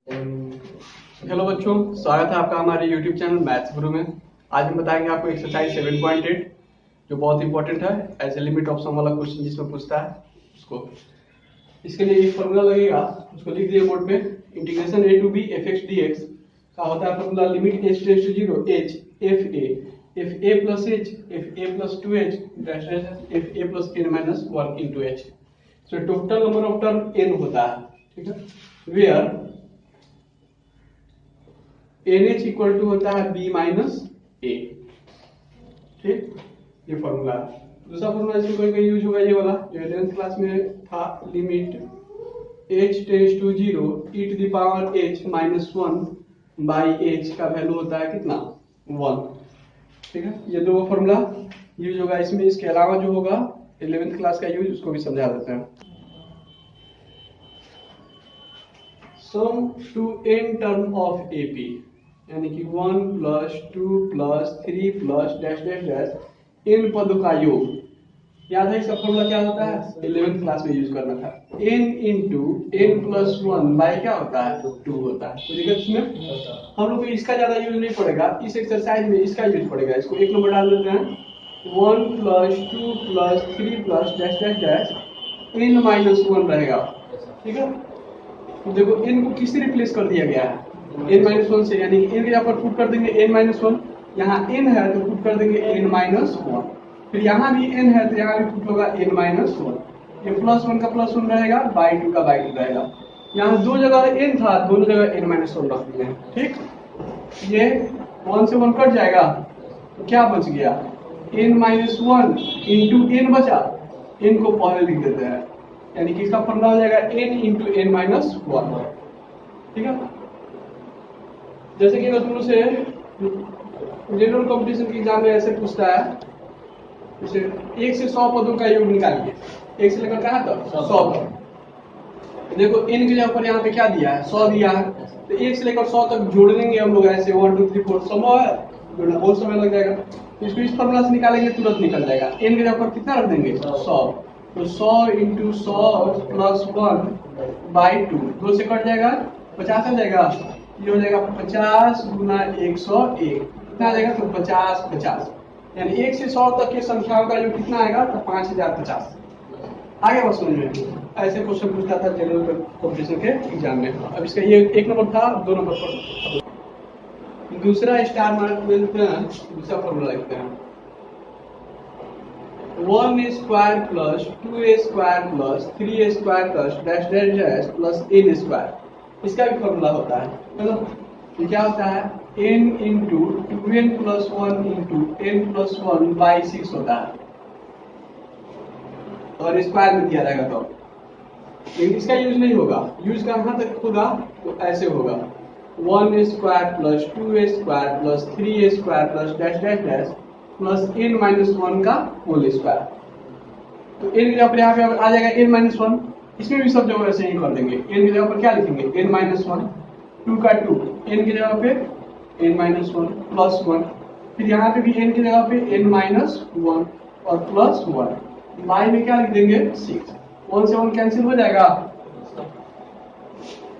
Hello बच्चों, स्वागत है आपका हमारे YouTube चैनल मैथ्स गुरु में। आज हम बताएंगे आपको एक्सरसाइज 7.8 जो बहुत इंपॉर्टेंट है, एज ए लिमिट ऑफ सम वाला क्वेश्चन जिसमें पूछता है उसको। इसके लिए एक फॉर्मूला लगेगा, उसको लिख दिए बोर्ड पे। Integration a to b fx dx का होता है formula limit h tends to 0 h fa plus h fa plus 2h fa plus n minus 1 into h। So total number of term n होता है, ठीक है, where NH equal to होता है B minus ए। ठीक, ये फॉर्मूला। दूसरा formula इसमें कोई कोई यूज होगा, ये वाला जो 11th क्लास में था, limit h tends to 0 e to the power h minus 1 by h का वैल्यू होता है कितना, 1। ठीक है, ये दो फॉर्मूला यूज होगा इसमें। इसके अलावा जो होगा 11th क्लास का यूज, उसको भी समझा देते हैं। Sum to n term of AP यानी कि 1 plus 2 plus 3 plus dash dash dash n पदों का योग। याद है इसका फॉर्मूला क्या होता है, 11th क्लास में यूज करना था। n into n plus 1 by क्या होता है, 2 होता है। तो दिक्कत इसमें हम लोग को इसका ज्यादा यूज नहीं पड़ेगा, इस एक्सरसाइज में इसका यूज पड़ेगा। इसको एक नंबर डाल देते हैं, 1 plus 2 plus 3 plus dash dash dash n minus 1 रहेगा। ठीक है, तो देखो n को किससे रिप्लेस कर दिया गया है, n माइनस 1 से, यानी कि n के यहाँ पर पुट कर देंगे n माइनस 1, यहाँ n है तो पुट कर देंगे n माइनस 1, फिर यहाँ भी n है तो यहाँ भी पुट होगा n माइनस 1। ये प्लस 1 का प्लस 1 रहेगा, बाई 2 का बाई 2 रहेगा। यहाँ दो जगह n था, दोनों जगह n माइनस 1 रख दिए। ठीक, ये 1 से 1 कट जाएगा तो क्या बच गया, n माइनस 1 इंटू n बचा, n को पहले लिख देते हैं, यानी कि इसका फॉर्मूला हो जाएगा n इंटू n माइनस 1। ठीक है, जैसे कि अगर तुम से जनरल कंपटीशन के एग्जाम में ऐसे पूछता है, जैसे 1 से 100 पदों का योग निकालिए, 1 से लेकर कहाँ तक 100 तक। देखो n के जगह पर यहाँ पे क्या दिया है, 100 दिया है, तो 1 से लेकर 100 तक जोड़ देंगे हम लोग ऐसे, 1 2 3 4 संभव है, जोड़ना बहुत समय लग जाएगा। तो इसको इस फॉर्मूला से निकालेंगे, तुरंत निकल जाएगा। n के जगह पर कितना रख देंगे, 100, तो 100 इंटू 100 प्लस 1 बाई 2, 2 से कट जाएगा, 50 आ जाएगा। ये हो जाएगा 50 गुना 101, कितना आ जाएगा, तो 50 50, यानी 1 से 100 तक की संख्याओं का योग कितना आएगा, तो 5050। आगे बात समझ में, ऐसे क्वेश्चन पूछता था जनरल कंपटीशन के एग्जाम में। अब इसका ये एक नंबर था, 2 नंबर पर दूसरा स्टार मार्क मिलते हैं। दूसरा फॉर्मूला लिखते हैं, 1 square plus 2 square plus 3 square plus dash dash dash plus n square. इसका भी फॉर्मूला होता है, मतलब ये क्या होता है, n into 2n plus 1 into n plus 1 by 6 होता है, और स्क्वायर में दिया रहेगा तो। लेकिन इसका यूज नहीं होगा, यूज कहाँ तक होगा, तो ऐसे होगा, 1 square plus 2 square plus 3 square plus dash dash dash plus n minus 1 का होल स्क्वायर। तो n की जगह पर यहाँ पे आ जाएगा n माइनस 1, इसमें भी सब जगह ऐसे ही कर देंगे। n की जगह पर क्या लिखेंगे, n माइनस 1, 2 का 2, n की जगह पे n माइनस 1 प्लस 1, फिर यहाँ पे भी n की जगह पे n माइनस 1 और प्लस 1, बाई में क्या लिख देंगे 6, 1 से 1 कैंसिल हो जाएगा,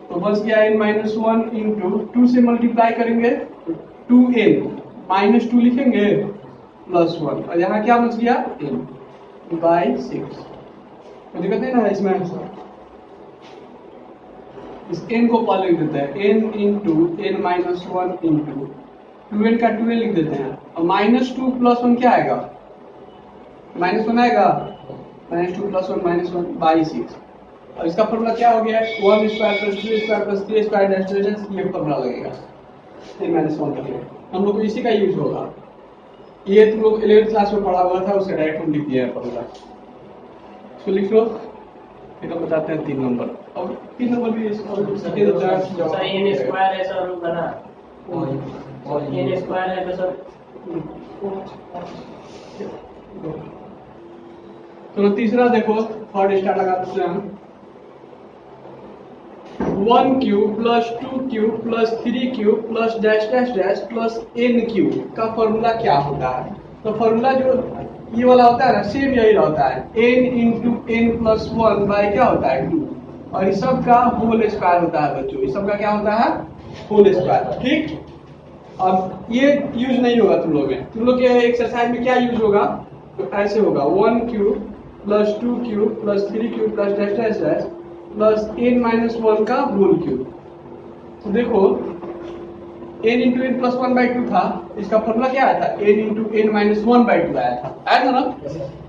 तो बच गया n माइनस 1 इंटू 2 से मल्टीप्लाई करेंगे 2n माइनस 2 लिखेंगे प्लस 1, और यहाँ क्या बच गया n बाई 6। तो दिक्कत है ना इसमें, इस n को पहले लिख देते हैं, n into n minus 1 into 2n का 2n लिख देते हैं, और माइनस 2 प्लस 1 क्या आएगा, माइनस 1 आएगा, माइनस 2 प्लस 1 माइनस 1 बाई 6। और इसका फॉर्मूला क्या हो गया, 1 square plus 2 square plus 3 square dash dash, ये फॉर्मूला लगेगा n माइनस 1 के लिए। हम लोग को इसी का यूज होगा, ये तुम लोग 11th क्लास में पढ़ा हुआ था, उसका डायरेक्ट हम लिख दिया है फॉर्मूला। इसको लिख लो, फिर हम बताते हैं 3 नंबर। और 3 नंबर भी n स्क्वायर है सर, बना n स्क्वायर है तो सर। तो तीसरा देखो, थर्ड स्टार लगा देते हैं हम, 1 cube plus 2 cube plus 3 cube plus dash dash dash plus n cube का फॉर्मूला क्या होता है। तो फॉर्मूला जो ये वाला होता है ना, सेम यही होता है, n into n plus 1 by क्या होता है 2। और इस सब का होल स्क्वायर होता है बच्चों, इस सब का क्या होता है, होल स्क्वायर। ठीक, अब ये यूज नहीं होगा तुम लोग के एक्सरसाइज में क्या यूज होगा, तो ऐसे होगा 1 cube plus 2 cube plus 3 cube plus dash dash dash plus n-1 का होल क्यूब। तो देखो n इंटू एन प्लस 1/2 था, इसका फॉर्मूला क्या आया था, n इंटू n माइनस 1/2 आया था ना।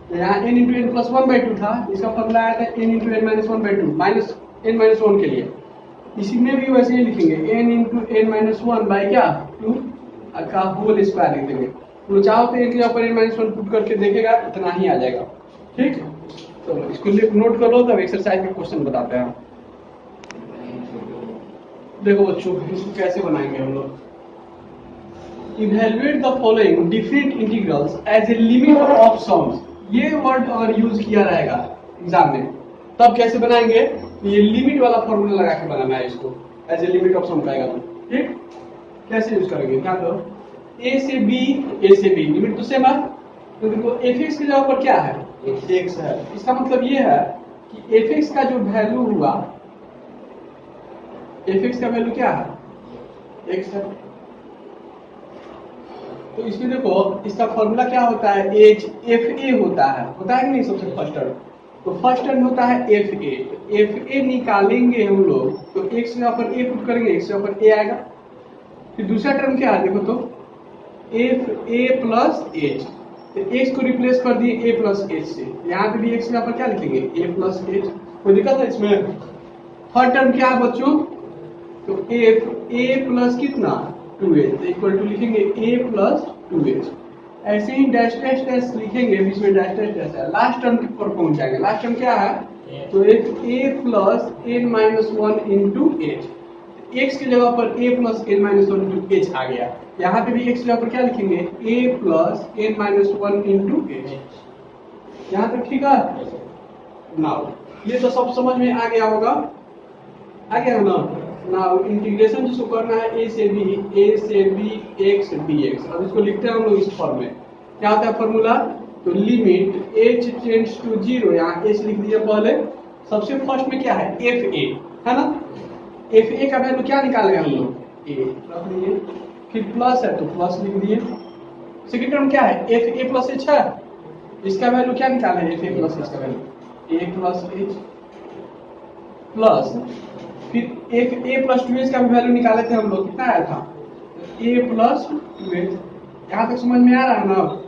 तो यहाँ n इंटू एन प्लस 1/2 था, इसका फॉर्मूला आया था n into N minus 1/2 minus n-1 के लिए। इसी में भी वैसे ही लिखेंगे n इंटू n-1 बाई क्या 2 का होल स्क्वायर लिख देंगे। तो चाहो तो एक जगह पर n-1 पुट करके देखेगा, इतना ही आ जाएगा। ठीक, तो इसको नोट कर लो, तब एक्सरसाइज में क्वेश्चन बताते हैं। देखो बच्चों इसको कैसे बनाएंगे हम लोग, evaluate the following different integrals as a limit of sums. ये वर्ड अगर यूज किया रहेगा एग्जाम में तब कैसे बनाएंगे, ये लिमिट वाला फॉर्मूला लगा के बनाना है इसको, एज ए लिमिट ऑफ सम कहेगा तो। ठीक, कैसे यूज करेंगे, क्या करो a से b लिमिट तो सेम है, तो देखो fx की जगह पर क्या है, x है। इसका मतलब ये है कि fx का जो वैल्यू हुआ, fx का वैल्यू क्या है, x है। तो इसमें देखो इसका फॉर्मूला क्या होता है, fa होता है कि नहीं सबसे फर्स्ट टर्म। तो फर्स्ट टर्म होता है fa, तो fa निकालेंगे हम लोग, तो x के ऊपर a पुट करेंगे, x के ऊपर a आएगा। फिर दूसरा टर्म क्या है, देखो तो fa प्लस h, तो x को रिप्लेस कर दिए a प्लस h से, यहाँ पे भी x के ऊपर क्या लिखेंगे a प्लस h। कोई दिक्कत है इसमें। थर्ड टर्म क्या है बच्चों, तो a प्लस कितना 2h, तो इक्वल टू लिखेंगे a प्लस 2h। ऐसे ही डैश डैश डैश लिखेंगे, बीच में डैश डैश डैश है, लास्ट टर्म की पर पहुंच जाएंगे। लास्ट टर्म क्या है, तो एक a plus n-1 into h, x की जगह पर a plus n-1 into h आ गया। यहाँ पे भी x की जगह पर क्या लिखेंगे a plus n-1 into h। यहाँ तक ठीक है नाउ, ये तो सब समझ में आ गया होगा, आ गया ना। नाउ इंटीग्रेशन जिसको करना है a से b x dx। अब इसको लिखते हैं हम लोग इस फॉर्म में, क्या होता है फॉर्मूला, तो लिमिट h टेंड्स टू 0, यहाँ h लिख दिया पहले। सबसे फर्स्ट में क्या है fa है ना, fa का वैल्यू क्या निकालेंगे हम लोग, a रख दिए, फिर प्लस है तो प्लस लिख दिए। सेकंड टर्म क्या है fa प्लस h है, इसका वैल्यू क्या निकालेंगे, fa प्लस h का value a plus h plus, फिर a प्लस 2h का वैल्यू निकाले थे हम लोग, कितना आया था a प्लस 2h। यहाँ तक समझ में आ रहा है ना।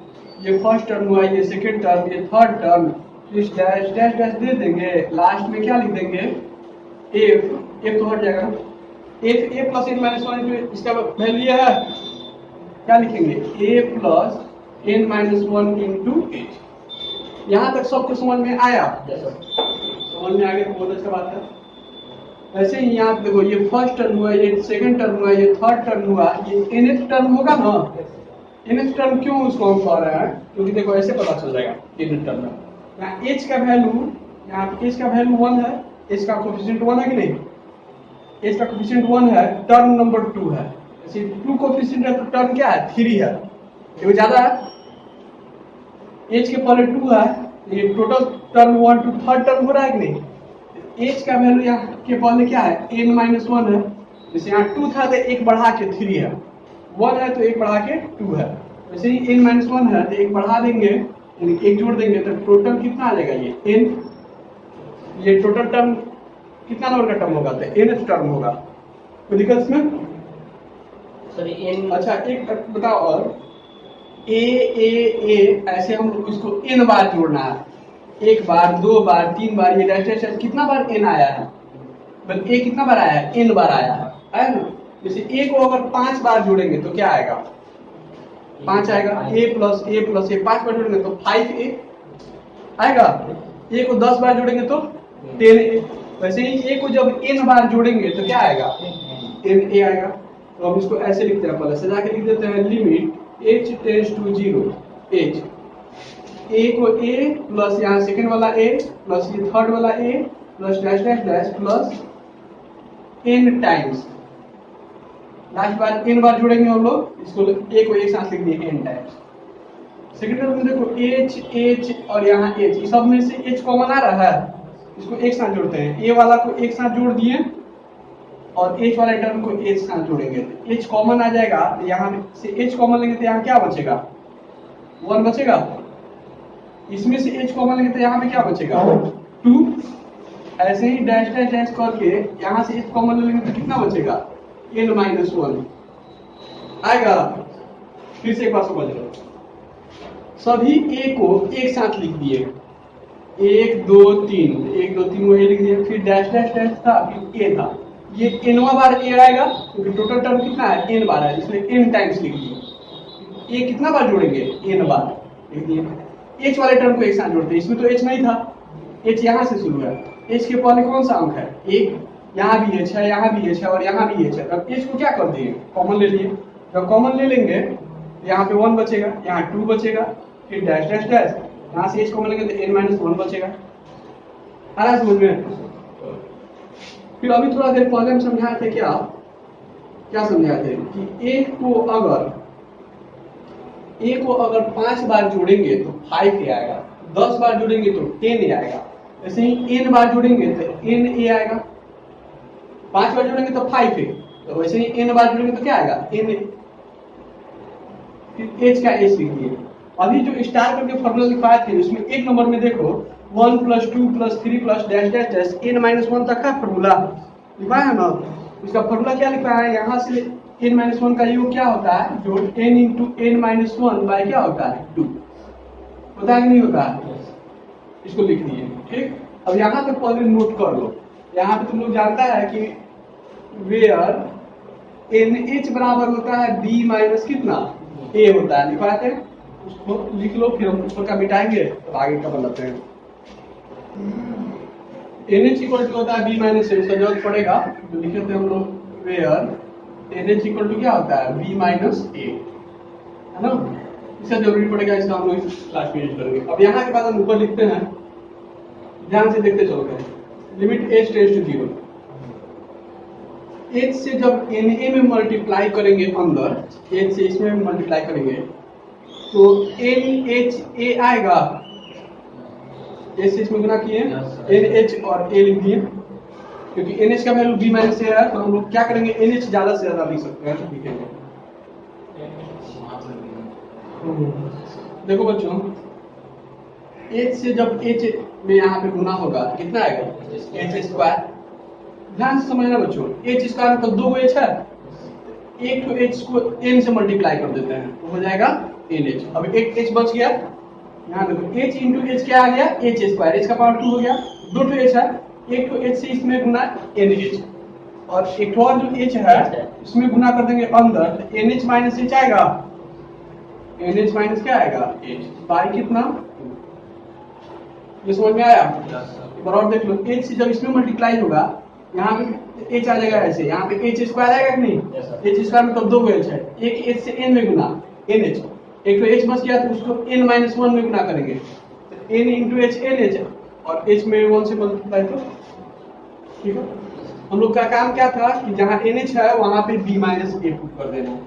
ये फर्स्ट टर्म हुआ, ये सेकंड टर्म, ये थर्ड टर्म, इस डैश डैश डैश दे देंगे, लास्ट में क्या लिख देंगे f तो हट जाएगा, f a प्लस n-1, इसका वैल्यू है क्या लिखेंगे a plus n-1 into h। यहाँ तक सबको समझ में आया, समझ में आ गया तो बहुत अच्छा बात है। ऐसे ही यहाँ देखो ये फर्स्ट टर्म हुआ, ये सेकंड टर्म हुआ, ये थर्ड टर्म हुआ, ये nth टर्म होगा ना। nth टर्म क्यों उसको हम पढ़ रहे हैं, क्योंकि देखो ऐसे पता चल जाएगा nth टर्म में। यहाँ h का वैल्यू, यहाँ पे h का वैल्यू 1 है, h का कोफिशिएंट 1 है कि नहीं, h का कोफिशिएंट 1 है, टर्म नंबर 2 है। ऐसे 2 कोफिशिएंट है तो टर्म क्या है 3 है, ये ज्यादा है। h के पहले 2 है, ये total term 1 to third term हो रहा है कि नहीं। h का वैल्यू यहाँ के पहले क्या है n-1 है, जैसे यहाँ 2 था तो एक बढ़ा के 3 है, 1 है तो एक बढ़ा के 2 है। वैसे ही n-1 है तो एक बढ़ा देंगे, यानी एक जोड़ देंगे तो टोटल कितना आ जाएगा, ये n, ये टोटल टर्म कितना नंबर का टर्म होगा, तो nth टर्म होगा। कोई दिक्कत इसमें। अच्छा एक बताओ, और a ऐसे हम लोग इसको n बार जोड़ना है, एक बार, दो बार, तीन बार, ये डैश डैश कितना बार n आया है, बल्कि a कितना बार आया है, n बार आया है ना। जैसे a को अगर 5 बार जोड़ेंगे तो क्या आएगा, 5 आएगा, a प्लस a 5 बार जोड़ेंगे तो 5a आएगा, a को 10 बार जोड़ेंगे तो 10a। वैसे ही a को जब n बार जोड़ेंगे तो क्या आएगा, na आएगा। तो हम इसको ऐसे लिखते हैं, पहले सजा के लिख देते हैं, limit h tends to 0, h a को a प्लस यहाँ सेकंड वाला a प्लस ये थर्ड वाला a plus dash dash dash plus n times, last बार n बार जोड़ेंगे हम लोग, इसको a को एक साथ लिख दिए n टाइम्स। सेकंड टर्म में देखो h और यहाँ h, इस सब में से h कॉमन आ रहा है, इसको एक साथ जोड़ते हैं, ए वाला को एक साथ जोड़ दिए और एच वाले टर्म को एक साथ जोड़ेंगे, एच कॉमन आ जाएगा, यहाँ से एच कॉमन लेंगे तो यहाँ क्या बचेगा, 1 बचेगा। इसमें से एच कॉमन लेंगे तो यहाँ पे क्या बचेगा, 2। ऐसे ही डैश डैश डैश करके यहाँ से एच कॉमन लेंगे तो कितना बचेगा, n-1 आएगा। फिर से एक बार समझ लो, सभी ए को एक साथ लिख दिए, 1 2 3 1 2 3 वही लिख दिए, फिर डैश डैश डैश था, फिर ए था, ये nवा बार ए आएगा क्योंकि टोटल टर्म कितना है, n बार है, इसलिए n टाइम्स लिख दिए। ए कितना बार जोड़ेंगे, n बार लिख दिए। एच वाले टर्म को एक साथ जोड़ते हैं, इसमें तो एच नहीं था, एच यहाँ से शुरू है, एच के पहले कौन सा अंक है, 1, यहाँ भी एच है, यहाँ भी एच है और यहाँ भी एच है। अब एच को क्या कर दिए, कॉमन ले लिए, जब कॉमन ले लेंगे यहाँ पे 1 बचेगा, यहाँ 2 बचेगा, फिर डैश डैश डैश, यहाँ से एच कॉमन लेंगे तो n-1 बचेगा। आ रहा है समझ में। फिर अभी थोड़ा देर पहले हम समझाए थे, क्या समझाए थे कि ए को अगर 5 बार जोड़ेंगे तो 5a आएगा, 10 बार जोड़ेंगे तो 10a आएगा, ऐसे ही n बार जोड़ेंगे तो na आएगा, 5 बार जोड़ेंगे तो 5a, तो वैसे ही n बार जोड़ेंगे तो क्या आएगा, na। फिर h का h लिख दिए। अभी जो स्टार करके फॉर्मूला लिखवाए थे उसमें एक नंबर में देखो 1 + 2 + 3 + डैश डैश डैश n-1 तक का फॉर्मूला लिखवाया है ना। उसका फॉर्मूला क्या लिखा है, यहाँ से n-1 का योग क्या होता है, जो n × n-1 बाय क्या होता है, 2 होता है कि नहीं होता है, इसको लिख दिए। ठीक, अब यहाँ पे पहले नोट कर लो, यहाँ पे तुम लोग जानता है कि वेयर NH बराबर होता है b - कितना, a होता है, लिखवाते हैं, उसको लिख लो, फिर हम ऊपर का मिटाएंगे तो आगे का बनाते हैं। NH = होता है b - a, इसका जरूरत पड़ेगा तो लिखे थे हम लोग, वेयर NH = क्या होता है, b - a, है ना, इसका जरूरी पड़ेगा, इसका हम लोग क्लास में यूज करेंगे। अब यहाँ के बाद हम ऊपर लिखते हैं, ध्यान से देखते चलते हैं, limit h tends to 0, h से जब na में मल्टीप्लाई करेंगे, अंदर h से इसमें मल्टीप्लाई करेंगे तो NHA आएगा, h से इसमें गुना किए, NH और a लिख दिए, क्योंकि NH का वैल्यू b - a है तो हम लोग क्या करेंगे, NH ज्यादा से ज्यादा लिख सकते हैं, तो लिखेंगे। देखो बच्चों, h से जब h में यहाँ पे गुना होगा कितना आएगा, h²। ध्यान से समझना बच्चों, h² मतलब 2 h है, एक तो h को n से मल्टीप्लाई कर देते हैं तो हो जाएगा NH। अब एक h बच गया, यहाँ देखो h × h क्या आ गया, h², h का पावर 2 हो गया, 2 h है, एक तो h से इसमें गुना NH और एक और जो h है इसमें गुना कर देंगे अंदर, तो NH - h आएगा, NH - क्या आएगा, h बाई कितना, ये समझ में आया। एक बार और देख लो, h से जब इसमें मल्टीप्लाई होगा यहाँ पे h आ जाएगा, ऐसे यहाँ पे h² आएगा कि नहीं, h² मतलब 2 h है, एक h से n में गुना NH, एक तो h बच गया तो उसको n-1 में गुना करेंगे, तो n × h NH और h में 1 से मल्टीप्लाई, तो ठीक है। हम लोग का काम क्या था कि जहाँ NH है वहां पे b - a पुट कर देना,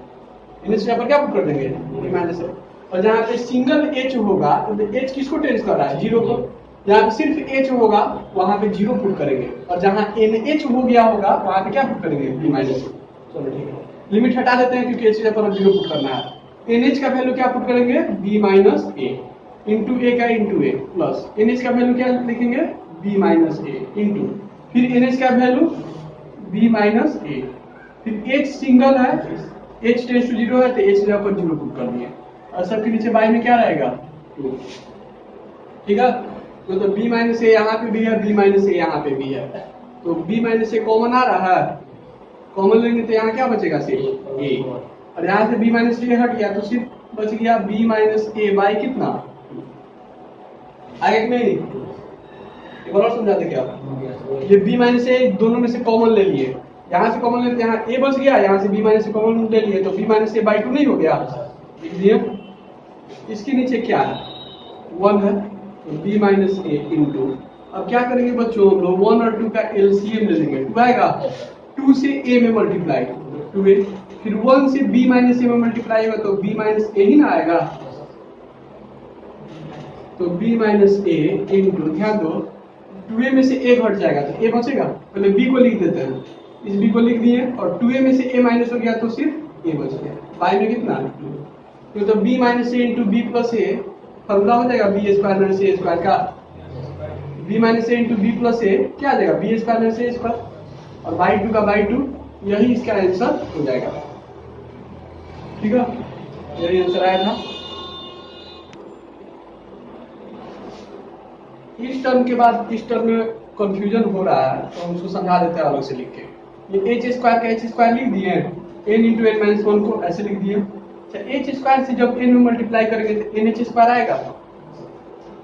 NH पर क्या पुट कर देंगे, b - a, और जहाँ पे सिंगल h होगा तो h किसको टेंस कर रहा है, 0 को, जहाँ पे सिर्फ h होगा वहां पे 0 पुट करेंगे, और जहाँ NH हो गया होगा वहां पे क्या पुट करेंगे, b - a। चलो ठीक है, लिमिट हटा देते हैं क्योंकि h पर 0 पुट करना है। NH का वैल्यू क्या पुट करेंगे, b - a, इंटू a का इंटू a प्लस NH का वैल्यू क्या लिखेंगे, b - a इंटू, फिर NH का वैल्यू b - a, फिर h सिंगल है, h टेंड्स टू 0 है तो h जगह पर 0 पुट कर दिए, और सबके नीचे बाई में क्या रहेगा, 2। ठीक है, तो b - a यहाँ पे भी है, b - a यहाँ पे भी है, तो b - a कॉमन आ रहा है, कॉमन लेंगे तो यहाँ क्या बचेगा, सिर्फ a, और यहाँ से b - a हट गया तो सिर्फ बच गया b - a बाई कितना, आगे कि नहीं, एक बार और समझा दे क्या, ये b - a दोनों में से कॉमन ले लिए, यहाँ से कॉमन लेते, यहाँ a बच गया, यहाँ से b - a कॉमन ले लिए तो b - a बाई 2 नहीं हो गया, लिख दिए। इसके नीचे क्या है, 1 है, तो b - a इंटू, अब क्या करेंगे बच्चों, हम लोग 1 और 2 का LCM ले लेंगे, 2 आएगा, 2 से a में मल्टीप्लाई 2a, फिर 1 से b - a में मल्टीप्लाई होगा तो b - a ही ना आएगा, तो b - a इंटू, ध्यान दो 2a में से a घट जाएगा तो a बचेगा, पहले b को लिख देते हैं, इस b को लिख दिए और 2a में से a माइनस हो गया तो सिर्फ a बच गया, y में कितना तो b minus a into b plus a formula हो जाएगा b square minus a square का, b minus a into b plus a क्या आ जाएगा b square minus a square और बाई टू का बाई टू, यही इसका आंसर हो जाएगा। ठीक है, यही आंसर आया था। इस टर्म के बाद इस टर्म में कंफ्यूजन हो रहा है तो हम उसको समझा देते हैं अलग से लिख के। ये एच स्क्वायर का एच स्क्वायर लिख दिए, n into N minus one को ऐसे लिख दिए। अच्छा, एच स्क्वायर से जब एन में मल्टीप्लाई करेंगे तो एन एच स्क्वायर आएगा,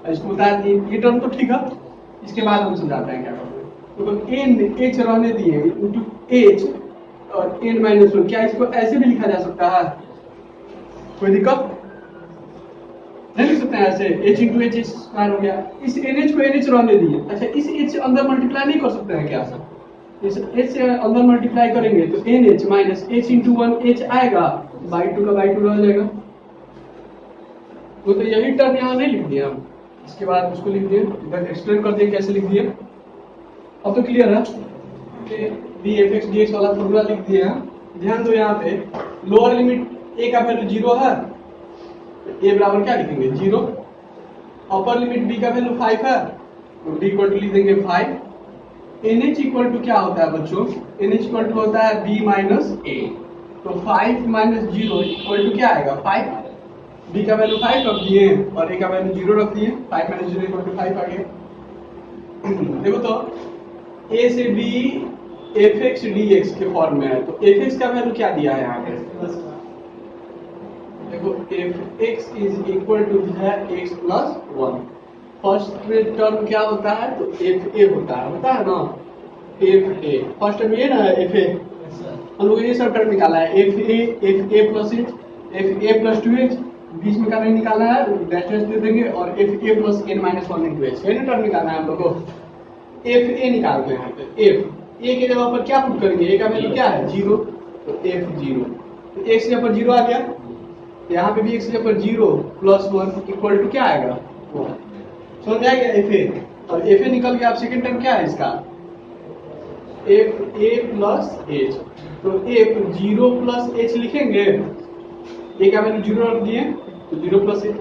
इसको बता दिए। ये टर्म तो ठीक है, इसके बाद हम समझाते हैं क्या करते हैं। तो एन एच रहने दिए इंटू एच और एन माइनस वन, क्या इसको ऐसे भी लिखा जा सकता है? कोई दिक्कत नहीं लिख सकते हैं ऐसे, h इंटू एच स्क्वायर हो गया। इस NH को NH रहने दिए। अच्छा, इस h से अंदर मल्टीप्लाई नहीं कर सकते हैं क्या? इस h से अंदर मल्टीप्लाई करेंगे तो NH minus h into one h आएगा, बाई टू का बाई टू रह जाएगा। तो यही टर्म यहाँ नहीं लिख दिया हम, इसके बाद उसको लिख दिए, इधर एक्सप्लेन कर दिए कैसे लिख दिए। अब तो क्लियर है कि dfx dx वाला फॉर्मूला लिख दिए हैं। ध्यान दो, यहाँ पे लोअर लिमिट a का वैल्यू 0 है, a बराबर क्या लिखेंगे 0। अपर लिमिट b का वैल्यू 5 है तो b इक्वल टू लिख देंगे 5। nh इक्वल टू क्या होता है बच्चों? nh इक्वल टू होता है b माइनस a, तो 5 माइनस 0 इक्वल टू क्या आएगा 5। b का वैल्यू 5 रख दिए और a का वैल्यू 0 रख दिए, 5 माइनस 0 इक्वल टू 5 आ गया। देखो तो a से b fx dx के फॉर्म में है, तो fx का वैल्यू क्या दिया है यहाँ पे? देखो fx इज इक्वल टू है x प्लस 1। फर्स्ट टर्म क्या होता है तो fa होता है ना, fa फर्स्ट टर्म ये ना fa, हम लोग ये सब टर्म निकाला है fa plus h, fa plus 2h, बीच में का नहीं निकालना है, डैश डैश दे देंगे और fa plus n minus 1 into h, ये टर्म निकालना है हम लोग को। fa निकालते हैं तो f a के जगह पर क्या पुट करेंगे, a का वैल्यू क्या है 0, तो f 0, तो x के जगह पर 0 आ गया, यहाँ पे भी x की जगह पर 0 प्लस 1 इक्वल टू क्या आएगा 1। समझ आ गया fa, और fa निकल गया। अब सेकंड टर्म क्या है इसका fa प्लस h, तो f 0 प्लस h लिखेंगे, a का वैल्यू 0 रख दिए तो 0 प्लस h, x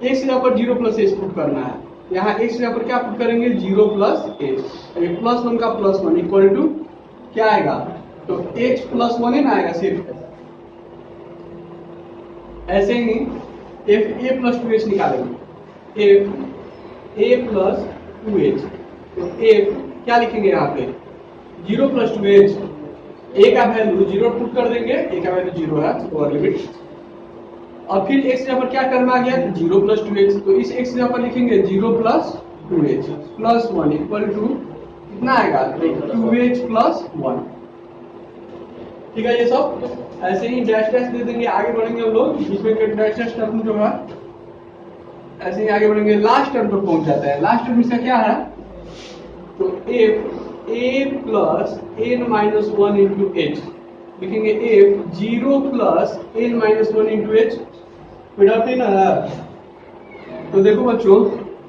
की जगह पर 0 प्लस h पुट करना है, यहाँ x की जगह पर क्या पुट करेंगे 0 प्लस h, प्लस 1 का प्लस 1 इक्वल टू क्या आएगा, तो h प्लस 1 ही ना आएगा सिर्फ। ऐसे ही f a प्लस 2h निकालेंगे, f a प्लस 2h, तो f क्या लिखेंगे यहाँ पे 0 प्लस 2h, a का वैल्यू 0 पुट कर देंगे, a का वैल्यू 0 है लोअर लिमिट, और फिर x जगह पर क्या टर्म आ गया 0 प्लस 2h, तो इस x जगह पर लिखेंगे 0 plus 2h plus 1 equal to कितना आएगा 2h प्लस 1। ठीक है, ये सब ऐसे ही डैश डैश दे देंगे, आगे बढ़ेंगे हम लोग, बीच में डैश डैश टर्म जो है ऐसे ही आगे बढ़ेंगे, लास्ट टर्म पर पहुंच जाता है। लास्ट टर्म इसका क्या है तो f a plus n minus 1 into h लिखेंगे, f 0 plus n minus 1 into h, कोई डाउट नहीं ना? तो देखो बच्चों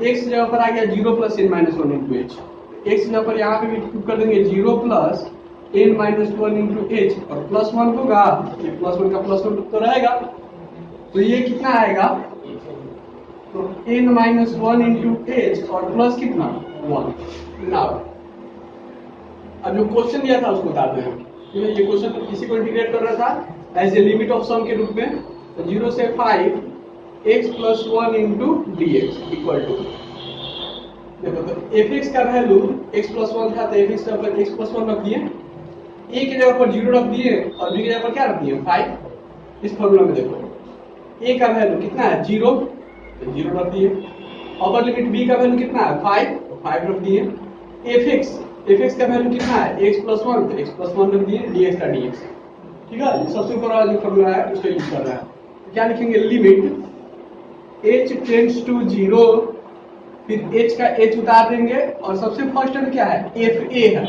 x जगह पर आ गया 0 plus n minus 1 into h, x जगह पर यहाँ पे भी पुट कर देंगे 0 plus n minus 1 into h, और प्लस 1 होगा, ये प्लस 1 का प्लस 1 तो रहेगा, तो ये कितना आएगा तो n माइनस 1 इंटू h और प्लस कितना 1। नाउ अब जो क्वेश्चन दिया था उसको बताते हैं, ये क्वेश्चन किसी को इंटीग्रेट कर रहा था as a limit of sum के रूप में, तो 0 से 5 x plus 1 into dx equal to, देखो तो fx का वैल्यू x प्लस 1 था तो fx का वैल्यू x प्लस 1 रख दिए, a की जगह पर 0 रख दिए और b की जगह पर क्या रख दिए 5। इस फॉर्मूला में देखो a का वैल्यू कितना है 0, तो 0 रख दिए, अपर लिमिट b का वैल्यू कितना है 5, तो 5 रख दिए, fx का वैल्यू कितना है x प्लस 1, तो x प्लस 1 रख दिए, dx का dx। ठीक है, सबसे ऊपर वाला जो फॉर्मूला है उसको यूज कर रहा है, तो क्या लिखेंगे लिमिट h टेंड्स टू 0, फिर h का h उतार देंगे और सबसे फर्स्ट टर्म क्या है fa है,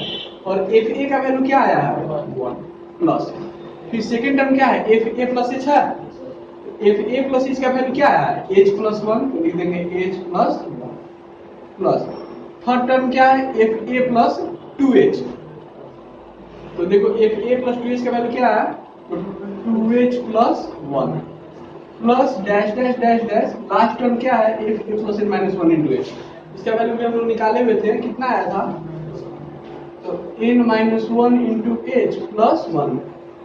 और fa का वैल्यू क्या आया है 1 प्लस, फिर सेकंड टर्म क्या है fa प्लस h है, fa प्लस h का वैल्यू क्या आया है h प्लस 1, लिख देंगे h plus 1 plus, third term क्या है, एफ ए प्लस 2h। तो देखो एफ ए प्लस 2h का वैल्यू क्या है, तो 2h plus 1 plus dash dash dash dash, last term क्या है, एफ ए plus N minus 1 into h. इसका वैल्यू भी हम लोग निकाले हुए थे, कितना आया था, तो n minus 1 into H plus 1।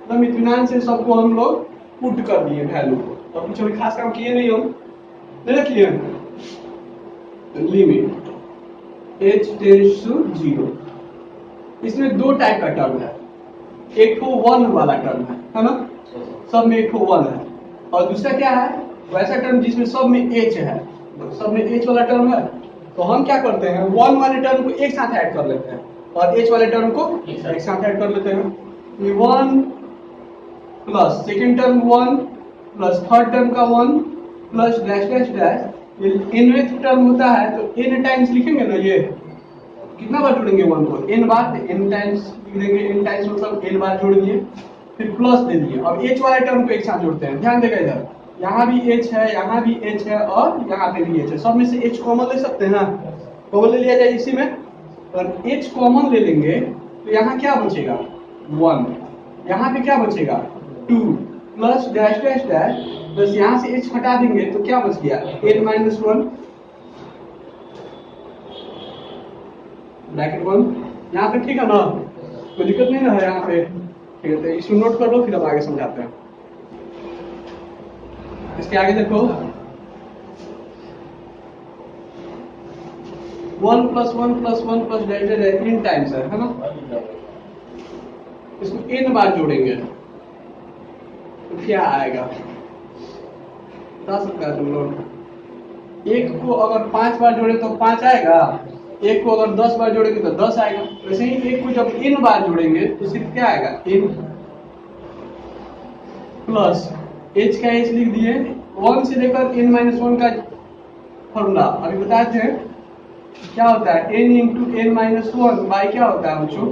तो इत्मीनान से सबको हम लोग पुट कर दिए वैल्यू को, तो कुछ अभी खास काम किए नहीं, हम नहीं रखिए। Limit h tends to 0। इसमें दो टाइप का टर्म है, एक तो 1 वाला टर्म है ना, सब में एक तो 1 है, और दूसरा क्या है, वैसा टर्म जिसमें सब में h है, सब में h वाला टर्म है। तो हम क्या करते हैं, 1 वाले टर्म को एक साथ ऐड कर लेते हैं और h वाले टर्म को एक साथ ऐड कर लेते हैं। 1 plus second term 1 plus third term का 1 प्लस डैश डैश डैश, ये nth टर्म होता है तो n टाइम्स लिखेंगे ना, ये कितना बार जोड़ेंगे 1 को, n बार, n टाइम्स लिख देंगे, n टाइम्स मतलब n बार जोड़ दिए, फिर प्लस दे दिए। अब h वाले टर्म को एक साथ जोड़ते हैं, ध्यान देगा इधर, यहाँ भी h है, यहाँ भी h है और यहाँ पे भी h है, सब में से h कॉमन ले सकते हैं ना, कॉमन ले लिया जाए इसी में, और h कॉमन ले लेंगे तो यहाँ क्या बचेगा 1, यहाँ पे क्या बचेगा 2 प्लस डैश डैश डैश, बस यहाँ से h हटा देंगे तो क्या बच गया n माइनस 1 ब्रैकेट 1। यहाँ पे ठीक है ना, कोई दिक्कत नहीं ना है यहाँ पे, ठीक है, तो इसको नोट कर लो, फिर हम आगे समझाते हैं। इसके आगे देखो 1 plus 1 plus 1 plus dash dash n times है ना, इसको n बार जोड़ेंगे तो क्या आएगा, बता सकते हैं तुम लोग। एक को अगर 5 बार जोड़े तो 5 आएगा, एक को अगर 10 बार जोड़ेंगे तो 10 आएगा। वैसे ही एक को जब n बार जोड़ेंगे तो सिर्फ क्या आएगा n प्लस h का h लिख दिए, 1 से लेकर n माइनस 1 का फॉर्मूला अभी बताए थे, क्या होता है n into n minus 1 by क्या होता है बच्चों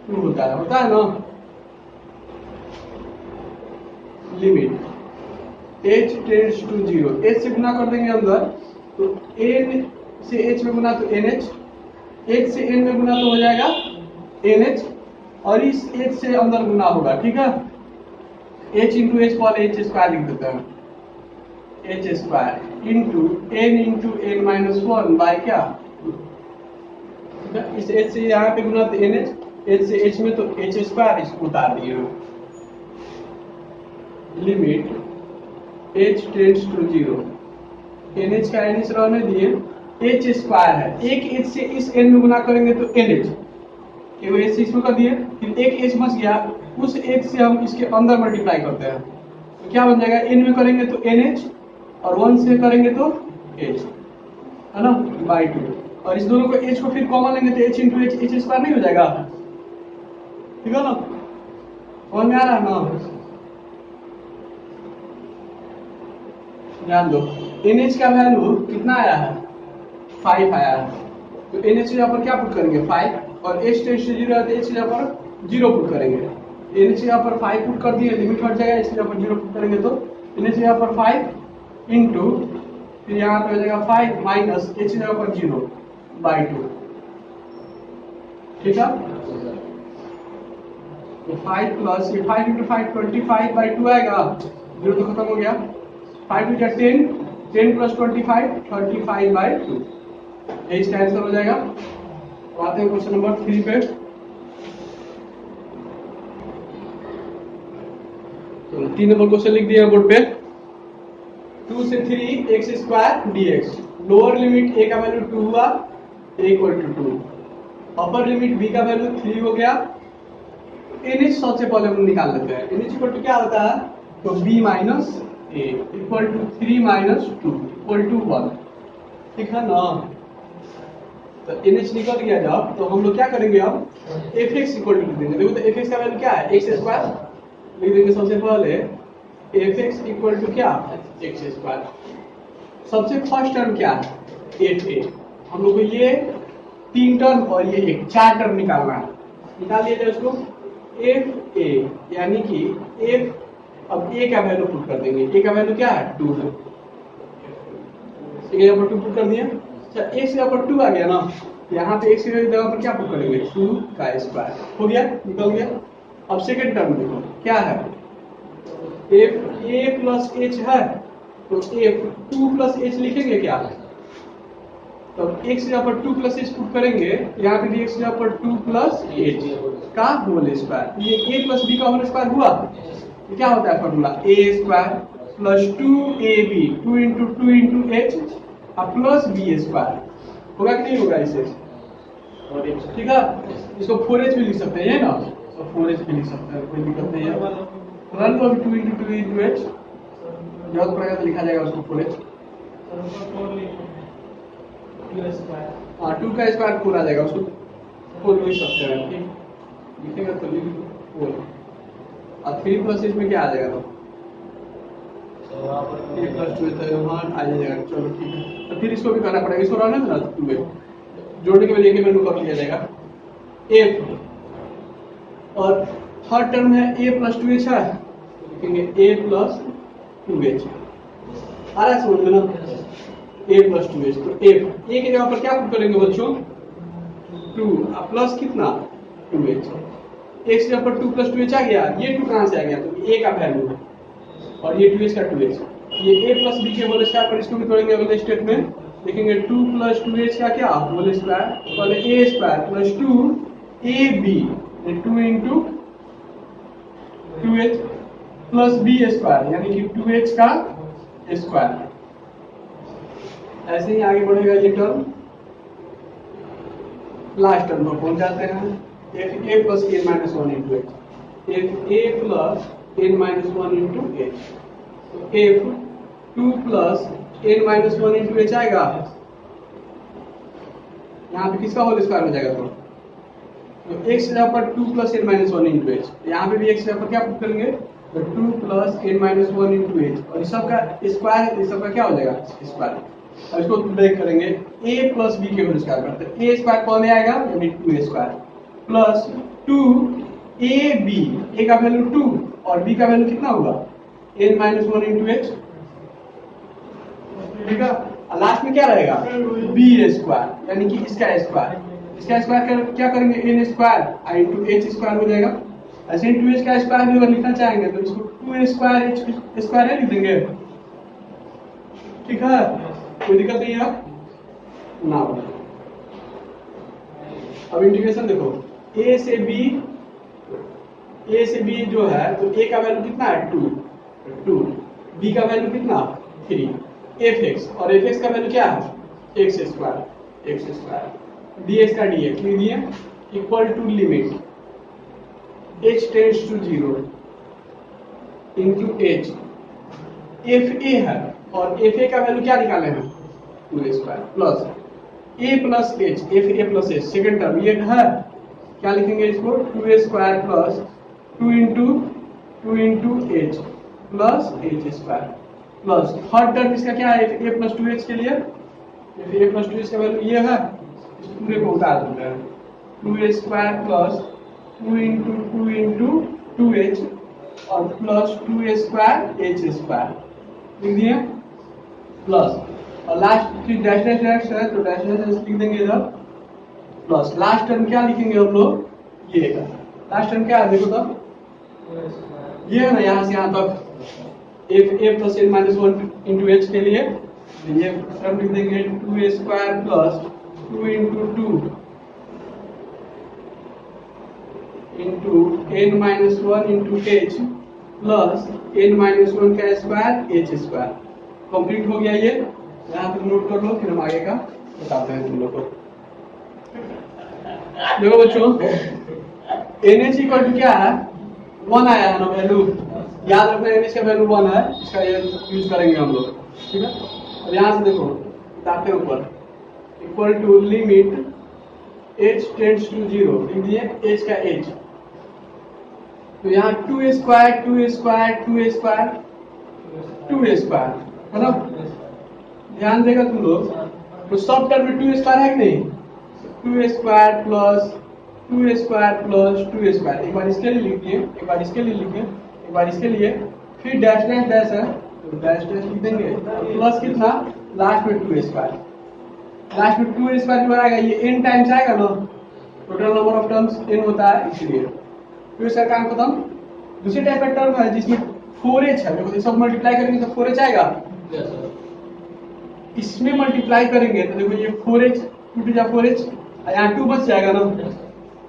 2 होता है ना। Limit h tends to 0, h से गुना कर देंगे अंदर तो n से h में गुना तो nh, h से n में गुना तो हो जाएगा nh, और इस h से अंदर गुना होगा, ठीक है। h इंटू एच पर h स्क्वायर लिख देते हैं, h square into n into n minus 1 by क्या, इस h से यहाँ पे गुना तो nh, h से h में तो h स्क्वायर, इसको उतार दिए। Limit h tends to 0, nh का nh रहने दिए, h स्क्वायर है, एक h से इस n में गुना करेंगे तो nh, एगो h से इसमें कर दिए, फिर एक h बच गया, उस h से हम इसके अंदर मल्टीप्लाई करते हैं तो क्या बन जाएगा, n में करेंगे तो nh और 1 से करेंगे तो h, है ना, बाई 2, और इस दोनों को h को फिर कॉमन लेंगे तो h इंटू h स्क्वायर नहीं हो जाएगा, ठीक है ना, समझ में आ रहा है ना। ध्यान दो NH का वैल्यू कितना आया है 5 आया है, तो NH यहाँ पर क्या पुट करेंगे 5, और H टेंड्स टू 0 है तो H यहाँ पर 0 पुट करेंगे, NH यहाँ पर 5 पुट कर दिए, लिमिट हट जाएगा, H यहाँ पर 0 पुट करेंगे तो NH यहाँ पर 5 इंटू फिर यहाँ पे हो जाएगा 5 माइनस H यहाँ पर 0 बाई 2, ठीक है। तो 5 प्लस ये 5 इंटू 5 25 बाई 2 आएगा, 0 तो खत्म हो गया, 5 टू 10, 10 प्लस 25 35 बाई 2, यही इसका आंसर हो जाएगा। तो आते हैं क्वेश्चन नंबर 3 पे। तो 3 नंबर क्वेश्चन लिख दिया बोर्ड पे, 2 से 3 x square dx, lower limit a का वैल्यू 2 हुआ, a equal to 2, upper limit b का वैल्यू 3 हो गया, NH सबसे पहले हम निकाल लेते हैं, NH इक्वल टू क्या होता है, तो b minus a equal to 3 minus 2 equal to 1, ठीक है ना। तो NH निकल गया जब, तो हम लोग क्या करेंगे अब fx इक्वल टू देंगे, देखो तो fx का वैल्यू क्या है x स्क्वायर, लिख देंगे सबसे पहले fx इक्वल टू क्या x स्क्वायर, सबसे फर्स्ट टर्म क्या है fa, हम लोग को ये 3 टर्म और ये एक 4 टर्म निकालना है, निकाल लिया जाए उसको fa, यानी कि f, अब a का वैल्यू पुट कर देंगे, a का वैल्यू क्या है 2 है, यहाँ पर 2 पुट कर दिया, अच्छा x यहाँ पर 2 आ गया ना, यहाँ पे x की जगह पर क्या पुट करेंगे 2 का स्क्वायर हो गया, निकल गया। अब सेकंड टर्म देखो क्या है, f a प्लस h है तो f 2 प्लस h लिखेंगे क्या, तो x जगह पर 2 प्लस h पुट करेंगे, यहाँ पे भी x जगह पर 2 प्लस h का होल स्क्वायर, ये a प्लस b का होल स्क्वायर हुआ, तो क्या होता है formula a square plus 2ab 2 into 2 into h plus b square होगा कि नहीं होगा इसे, ठीक है। इसको 4h भी लिख सकते हैं ना, तो 4h भी लिख सकते हैं, कोई दिक्कत नहीं है। रन को भी 2 इंटू 2 इंटू h जरूरत पड़ेगा तो लिखा जाएगा उसको 4h, हाँ 2 का स्क्वायर 4 आ जाएगा, उसको 4 लिख सकते हैं, ठीक लिखेगा तो लिख 4 और 3 प्लस इसमें क्या आ जाएगा, तो a प्लस 2 हाँ आ जाएगा, चलो ठीक है। तो फिर इसको भी करना पड़ेगा, इसको रहने देना 2 जोड़ने के बाद एक वैल्यू कर लिया जाएगा a, और थर्ड टर्म है a प्लस 2h है, लिखेंगे a प्लस 2h, आ रहा है समझ में ना, a प्लस 2h, तो a की जगह पर क्या पुट करेंगे बच्चों 2 प्लस कितना 2h, x जगह पर 2 प्लस 2h आ गया, ये 2 कहाँ से आ गया, तो a का वैल्यू है और ये 2h का 2h, ये a प्लस b के होल स्क्वायर पर इसको भी तोड़ेंगे अगले स्टेप में, देखेंगे 2 प्लस 2h का क्या होल स्क्वायर और a square plus 2ab 2 into 2h plus b square यानी कि 2h का स्क्वायर। ऐसे ही आगे बढ़ेगा ये टर्म, लास्ट टर्म पर पहुंच जाते हैं f a plus n minus 1 into h, f a plus n minus 1 into h, तो f 2 plus n minus 1 into h आएगा, यहाँ पे किसका होल स्क्वायर हो जाएगा, तो x जगह पर 2 plus n minus 1 into h, यहाँ पे भी x जगह पर क्या पुट करेंगे, तो 2 plus n minus 1 into h, और इस सब का स्क्वायर, इस सब का क्या हो जाएगा स्क्वायर, और इसको ब्रेक करेंगे a प्लस b के होल स्क्वायर पर, तो a स्क्वायर कौन आएगा यानी 2a square plus 2ab, a का वैल्यू 2 और b का वैल्यू कितना होगा n माइनस 1 इंटू h, ठीक है। लास्ट में क्या रहेगा b स्क्वायर यानी कि इसका स्क्वायर क्या करेंगे n square into h square हो जाएगा, ऐसे ही 2h का स्क्वायर भी अगर लिखना चाहेंगे तो इसको 2a स्क्वायर h स्क्वायर लिख देंगे, ठीक है, कोई दिक्कत नहीं है ना। अब इंटीग्रेशन देखो a से b जो है तो a का वैल्यू कितना है 2, b का वैल्यू कितना 3, fx और fx का वैल्यू क्या है x स्क्वायर dx का dx लिख दिए equal to limit h tends to 0 into h, fa है और fa का वैल्यू क्या निकाले हैं 2a square plus a plus h, fa plus h second term ये है, क्या लिखेंगे इसको 2a square plus 2 into h plus h square plus third term इसका क्या है a प्लस 2h के लिए, a प्लस 2h का वैल्यू ये है, इस पूरे को उतार देते हैं 2a square plus 2 into 2h और plus 2a square h square लिख दिए प्लस, और लास्ट फिर डैश डैश है तो डैश डैश लिख देंगे इधर प्लस, लास्ट टर्म क्या लिखेंगे हम लोग, ये का लास्ट टर्म क्या है देखो तो ये है ना, यहाँ से यहाँ तक a plus n minus 1 into h के लिए ये टर्म लिख देंगे 2a square plus 2 into n minus 1 into h plus n minus 1 का स्क्वायर h स्क्वायर। कंप्लीट हो गया ये, यहाँ पे नोट कर लो फिर हम आगे का बताते हैं तुम लोग को। देखो बच्चों NH इक्वल टू क्या है 1 आया है ना वैल्यू, याद रखना NH का वैल्यू 1 है, इसका ये यूज करेंगे हम लोग, ठीक है। अब यहाँ से देखो बताते हैं ऊपर equal to limit h tends to 0 लिख दिए h का h, तो यहाँ 2a स्क्वायर है ना, ध्यान देगा तुम लोग, तो सब टर्म में 2a स्क्वायर है कि नहीं, 2a square plus 2a square plus 2a square, एक बार इसके लिए लिख दिए, एक बार इसके लिए लिखे, एक बार इसके लिए, फिर डैश डैश डैश है तो डैश डैश लिख देंगे प्लस कितना लास्ट में 2a स्क्वायर, लास्ट में 2 स्क्वायर जो आएगा ये n टाइम्स आएगा ना, total number of terms n होता है इसलिए 2 स्क्वायर काम खत्म। दूसरी टाइप का टर्म है जिसमें 4h है, देखो सब मल्टीप्लाई करेंगे तो 4h आएगा। Yes, sir. इसमें मल्टीप्लाई करेंगे तो देखो ये 4h 2 टू जा 4h, यहाँ 2 बच जाएगा ना, Yes, sir.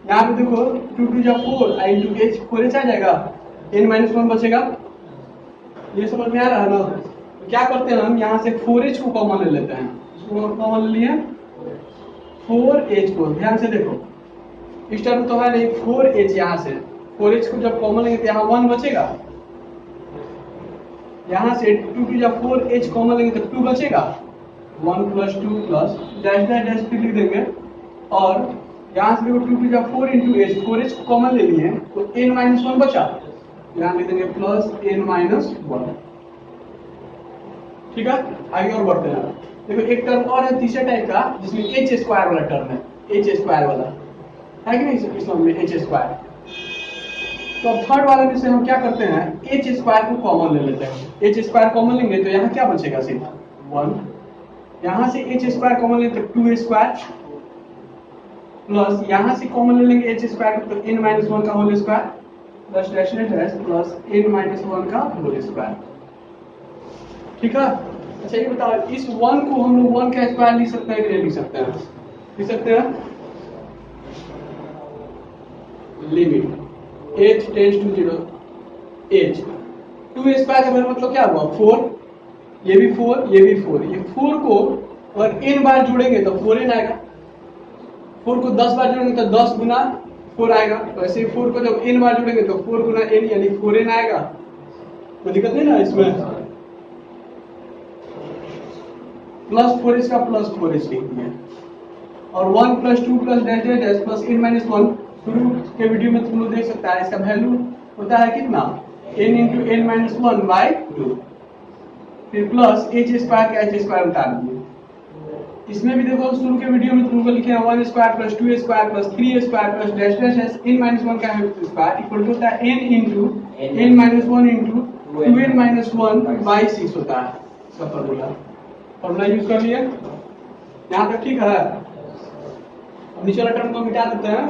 यहाँ पे देखो 2 टू जा 4 आई इंटू h 4h आ जाएगा, n-1 बचेगा। ये समझ में आ रहा है ना? तो क्या करते हैं हम यहाँ से 4h को कॉमन ले लेते हैं, इसको कॉमन ले लिए 4h को, ध्यान से देखो इस टर्म तो है नहीं 4h, यहाँ से 4h को जब कॉमन लेंगे तो यहाँ 1 बचेगा, यहाँ से 2 टू जा 4h कॉमन लेंगे तो 2 बचेगा, 1 plus 2 plus dash dash dash फिर लिख देंगे, और यहाँ से देखो 2 टू जा 4 इंटू h, 4h को कॉमन ले लिए तो n-1 बचा, यहाँ लिख देंगे प्लस n-1। ठीक है, आगे और बढ़ते हैं। देखो एक टर्म और है तीसरे टाइप का जिसमें h स्क्वायर वाला टर्म है, h स्क्वायर वाला है कि नहीं इस में h स्क्वायर। तो अब थर्ड वाले में से हम क्या करते हैं, h स्क्वायर को कॉमन ले लेते हैं। h स्क्वायर कॉमन लेंगे तो यहाँ क्या बचेगा, सिर्फ 1, यहाँ से h स्क्वायर कॉमन लेंगे तो 2 स्क्वायर, प्लस यहाँ से कॉमन ले लेंगे h स्क्वायर तो n-1 का whole square plus dash dash plus n-1 का होल स्क्वायर। ठीक है, अच्छा ये बताओ इस 1 को हम लोग 1 का स्क्वायर लिख सकते हैं कि नहीं लिख सकते हैं? लिख सकते हैं। Limit h tends to 0 h 2 square का मतलब क्या हुआ 4, ये भी 4 ये भी 4, ये 4 को अगर n बार जोड़ेंगे तो 4n आएगा, 4 को 10 बार जोड़ेंगे तो 10 गुना 4 आएगा, वैसे ही 4 को जब n बार जोड़ेंगे तो 4 गुना n यानी 4n आएगा। कोई दिक्कत नहीं ना इसमें? प्लस 4h का प्लस 4h लिख दिया, और 1 plus 2 plus dash dash dash plus n-1 शुरू के वीडियो में तुम लोग देख सकता है, इसका वैल्यू होता है कितना n इंटू n-1 बाई 2, फिर प्लस h स्क्वायर का h स्क्वायर उतार दिए। इसमें भी देखो शुरू के वीडियो में तुम लोग लिखे हैं 1 square plus 2 square plus 3 square plus dash dash dash n-1 का स्क्वायर इक्वल होता है n into n-1 into 2n-1 by 6 होता है, इसका फॉर्मूला यूज कर लिए। यहाँ तक ठीक है, नीचे वाला टर्म को मिटा देते हैं।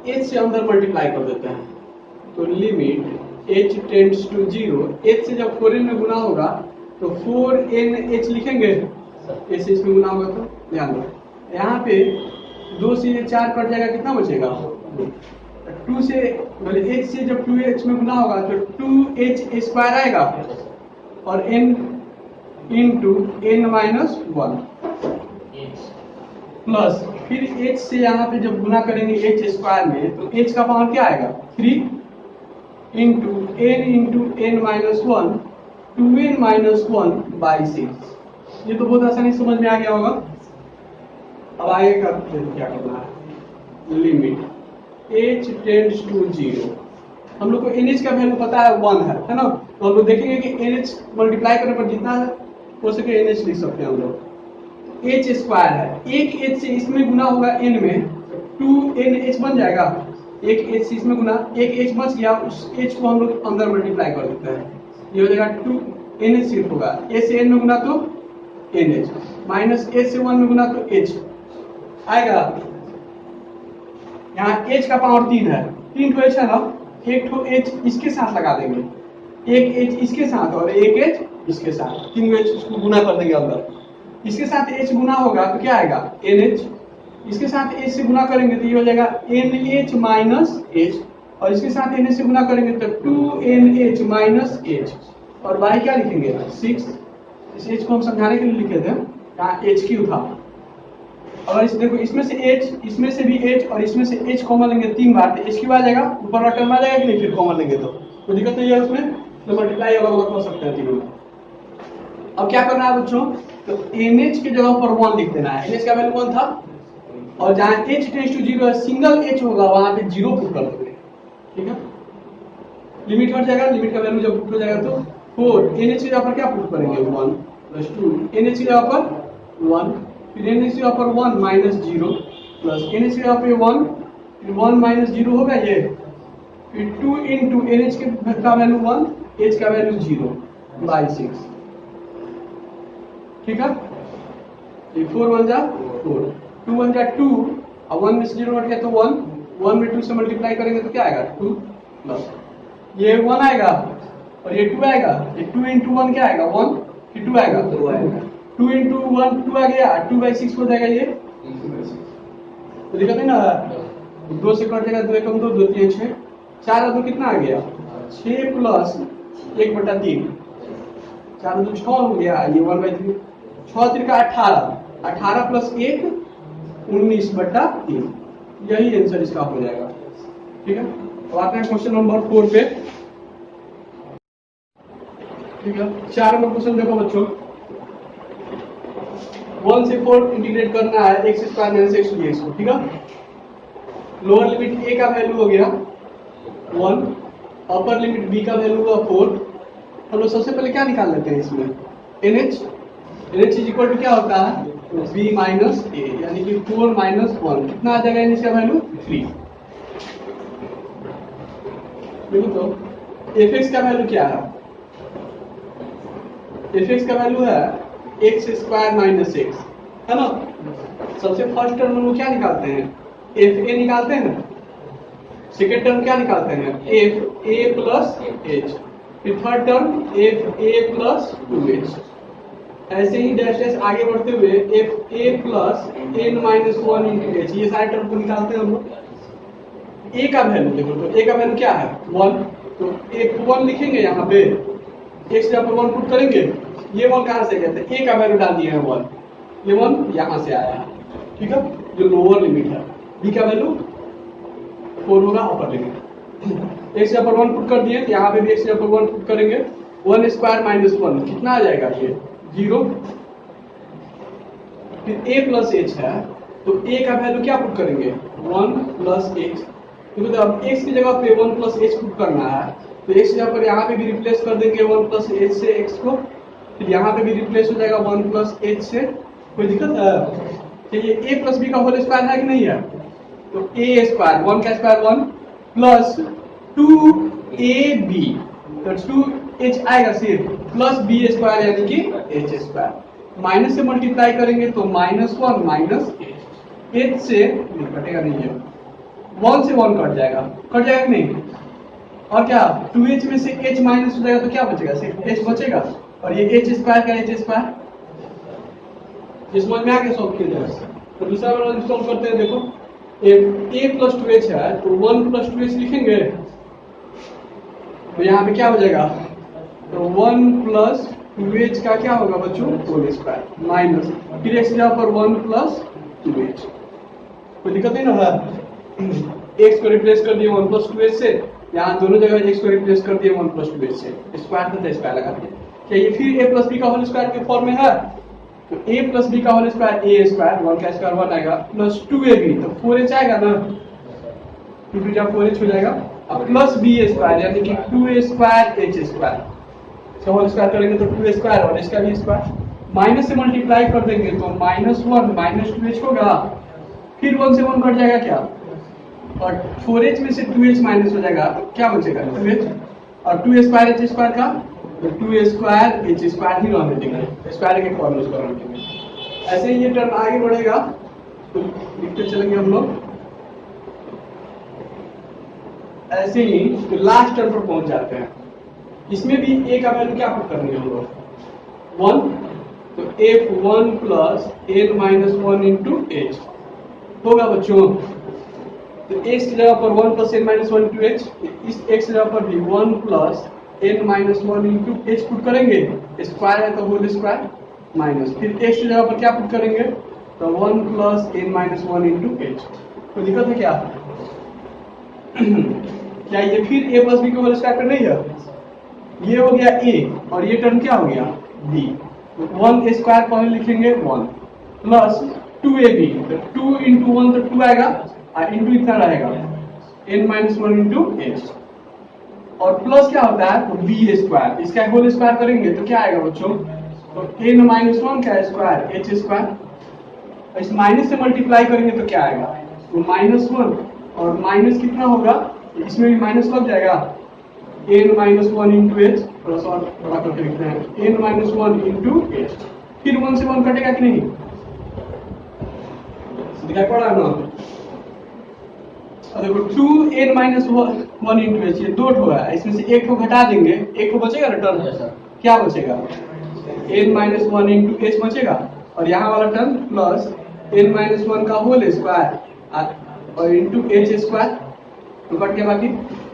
h से अंदर मल्टीप्लाई कर देते हैं, तो limit h tends to 0, h से जब 4n में गुना होगा तो 4nh लिखेंगे, h से इसमें गुना होगा तो ध्यान दो यहाँ पे 2 से 4 कट जाएगा, कितना बचेगा 2 से, मतलब h से जब 2h में गुना होगा तो 2h स्क्वायर आएगा और n इंटू n-1 प्लस फिर h से यहाँ पे जब गुना करेंगे h स्क्वायर में तो h का पावर क्या आएगा 3 into n into n-1 2n-1 by 6। ये तो बहुत आसानी समझ में आ गया होगा। अब आगे का क्या करना है, लिमिट h टेंड्स टू 0, हम लोग को nh का वैल्यू पता है 1 है ना, तो हम लोग देखेंगे कि nh मल्टीप्लाई करने पर जितना हो सके nh लिख सकते हैं हम लोग। h स्क्वायर है, एक h से इसमें गुना होगा n में 2nh बन जाएगा, एक h से इसमें गुना, एक h बच गया, उस h को हम लोग अंदर मल्टीप्लाई कर देते हैं, ये हो जाएगा 2nh सिर्फ होगा, a से n में गुना तो nh माइनस a से 1 में गुना तो h आएगा। यहाँ h का पावर 3 है, 3 ठो h है ना, एक ठो h इसके साथ लगा देंगे, एक h इसके साथ और एक h इसके साथ, 3 h इसको गुना कर देंगे अंदर, इसके साथ h गुना होगा तो क्या आएगा nh, इसके साथ h से गुना करेंगे तो ये हो जाएगा nh माइनस h, और इसके साथ nh से गुना करेंगे तो 2nh माइनस h, और y क्या लिखेंगे 6, इस h को हम समझाने के लिए लिखे थे, यहाँ hq था। अगर इस देखो इसमें से h, इसमें से भी h और इसमें से h कॉमन लेंगे 3 बार तो hq आ जाएगा, ऊपर वाला टर्म आ जाएगा कि नहीं, फिर कॉमन लेंगे तो कोई दिक्कत नहीं है उसमें, तो मल्टीप्लाई अलग कर सकते हैं तीनों। अब क्या करना है बच्चों, तो nh की जगह पर 1 लिख देना है, nh का वैल्यू 1 था, और जहाँ h टेंड्स टू 0 है सिंगल h होगा वहां पे 0 पुट कर दोगे। ठीक है, लिमिट कट जाएगा, लिमिट का वैल्यू जब पुट हो जाएगा तो 4, nh की जगह पर क्या पुट करेंगे 1 प्लस 2, nh की जगह पर 1, फिर nh की जगह पर 1 माइनस 0 प्लस nh की जगह पे 1, फिर 1 माइनस 0 होगा ये, फिर 2 इंटू nh का वैल्यू 1, h का वैल्यू 0 बाई 6। ठीक है, ये 4 1 जा 4, 2 1 जा 2, और 1 में से 0 हट गया तो 1, 1 में 2 से मल्टीप्लाई करेंगे तो क्या आएगा 2 प्लस ये 1 आएगा और ये 2 आएगा, ये 2 इंटू 1 क्या आएगा 1, फिर 2 आएगा 2 इंटू 1 2 आ गया, 2/6 हो जाएगा ये। तो दिक्कत है ना, 2 से कट जाएगा, 2 एकम 2, 2 3 6, 4 और 2 कितना आ गया 6 प्लस 1/3, 4 और 2 6 हो गया, ये 1/3, 6 3 का 18, 18 प्लस 1 19/3, यही आंसर इसका हो जाएगा। ठीक है, तो आते हैं क्वेश्चन नंबर 4 पे। ठीक है, 4 नंबर क्वेश्चन देखो बच्चों, 1 से 4 इंटीग्रेट करना है x² - x dx को। ठीक है, लोअर लिमिट a का वैल्यू हो गया 1, अपर लिमिट b का वैल्यू हुआ 4। हम लोग सबसे पहले क्या निकाल लेते हैं इसमें NH इज इक्वल टू क्या होता है b माइनस a, यानी कि 4 माइनस 1 कितना आ जाएगा NH का वैल्यू 3। देखो तो fx का वैल्यू क्या है, fx का वैल्यू है x² - x, है ना। सबसे फर्स्ट टर्म हम लोग क्या निकालते हैं fa निकालते हैं, सेकेंड टर्म क्या निकालते हैं fa प्लस h, फिर third term fa plus 2h, ऐसे ही डैश डैश आगे बढ़ते हुए fa plus n minus 1 into h, ये सारे टर्म को निकालते हैं हम लोग। a का वैल्यू देखो तो a का वैल्यू क्या है 1, तो f1 लिखेंगे यहाँ पे, x जगह पर 1 पुट करेंगे, ये 1 कहाँ से गया था a का वैल्यू डाल दिए हैं 1, ये 1 यहाँ से आया है। ठीक है, जो लोअर लिमिट है b का वैल्यू 4 होगा अपर लिमिट, x जगह पर 1 पुट कर दिए, यहाँ पे भी x जगह पर 1 पुट करेंगे, 1² माइनस 1 कितना आ जाएगा ये 0, फिर a प्लस h है, तो a का वैल्यू क्या पुट करेंगे 1 प्लस h, क्योंकि अब x की जगह पे 1 प्लस h पुट करना है, तो x जगह पर यहाँ पे भी रिप्लेस कर देंगे 1 प्लस h से x को, फिर यहाँ पे भी रिप्लेस हो जाएगा 1 प्लस h से। कोई दिक्कत है, तो ये a प्लस b का होल स्क्वायर है कि नहीं है, तो a स्क्वायर 1 का स्क्वायर 1 प्लस 2ab, तो 2h आएगा सिर्फ, प्लस b स्क्वायर यानी कि h स्क्वायर, माइनस से मल्टीप्लाई करेंगे तो -1 माइनस h से कटेगा नहीं है, 1 से 1 कट जाएगा कि नहीं, और क्या 2h में से h माइनस हो जाएगा तो क्या बचेगा सिर्फ h बचेगा, और ये h स्क्वायर का h स्क्वायर, ये समझ में आ गया सॉल्व किया जाए। तो दूसरा वाला सॉल्व करते हैं, देखो a प्लस 2h है तो 1 प्लस 2h लिखेंगे, तो यहाँ पे क्या हो जाएगा, तो 1 प्लस 2h का क्या होगा बच्चों होल स्क्वायर माइनस, फिर x जगह पर 1 प्लस 2h, कोई दिक्कत नहीं ना है, x को रिप्लेस कर दिए 1 प्लस 2h से, यहाँ दोनों जगह x को रिप्लेस कर दिए 1 प्लस 2h से, स्क्वायर तो स्क्वायर लगा दिया, क्या ये फिर a प्लस b का होल स्क्वायर के फॉर्म में है, तो a प्लस b का होल स्क्वायर a स्क्वायर, 1 का स्क्वायर 1 आएगा, प्लस 2ab, तो 4h आएगा ना, 2 2 4h हो जाएगा, अब प्लस b स्क्वायर यानी कि 2a स्क्वायर h स्क्वायर, तो होल स्क्वायर करेंगे तो 2a स्क्वायर और इसका भी स्क्वायर, माइनस से मल्टीप्लाई कर देंगे तो -1 माइनस 2h होगा, फिर 1 से 1 कट जाएगा क्या, और 4h में से 2h माइनस हो जाएगा, क्या बचेगा 2h, और 2a स्क्वायर h स्क्वायर का, तो 2a स्क्वायर h स्क्वायर ही रहने देंगे, स्क्वायर के फॉर्म यूज करेंगे। ऐसे ही ये टर्म आगे बढ़ेगा तो लिखते चलेंगे हम लोग, ऐसे ही तो लास्ट टर्म पर पहुंच जाते हैं, इसमें भी a का वैल्यू क्या पुट करेंगे हम लोग 1, तो f1 plus n minus 1 into h होगा बच्चों, तो x की जगह पर 1 plus n minus 1 into h, इस x की जगह पर भी 1 plus n minus 1 into h put करेंगे, स्क्वायर है तो होल स्क्वायर माइनस, फिर x की जगह पर क्या पुट करेंगे, तो 1 plus n minus 1 into h, तो दिक्कत है क्या क्या ये फिर a प्लस b का होल स्क्वायर नहीं है, ये हो गया a और ये टर्म क्या हो गया b, तो 1 स्क्वायर पहले लिखेंगे 1 प्लस 2ab, तो 2 इंटू 1 तो 2 आएगा, और इंटू इतना रहेगा n माइनस 1 इंटू h, और प्लस क्या होता है तो b स्क्वायर, इसका होल स्क्वायर करेंगे तो क्या आएगा बच्चों, तो n माइनस 1 का स्क्वायर h स्क्वायर, इस माइनस से मल्टीप्लाई करेंगे तो क्या आएगा, तो -1 और माइनस कितना होगा, इसमें भी माइनस लग जाएगा, n minus one into H, थोड़ा सा और बड़ा करके लिखते हैं, n minus one into H. फिर 1 से 1 कटेगा कि नहीं, दिखाई पड़ा ना। और देखो 2n minus one into H, ये 2 ठो है, इसमें से एक को घटा देंगे, एक को बचेगा ना टर्म, क्या बचेगा, n minus one into H बचेगा, और यहाँ वाला term plus n minus one का होल स्क्वायर और इंटू एच स्क्वायर, तो कट गया। बाकी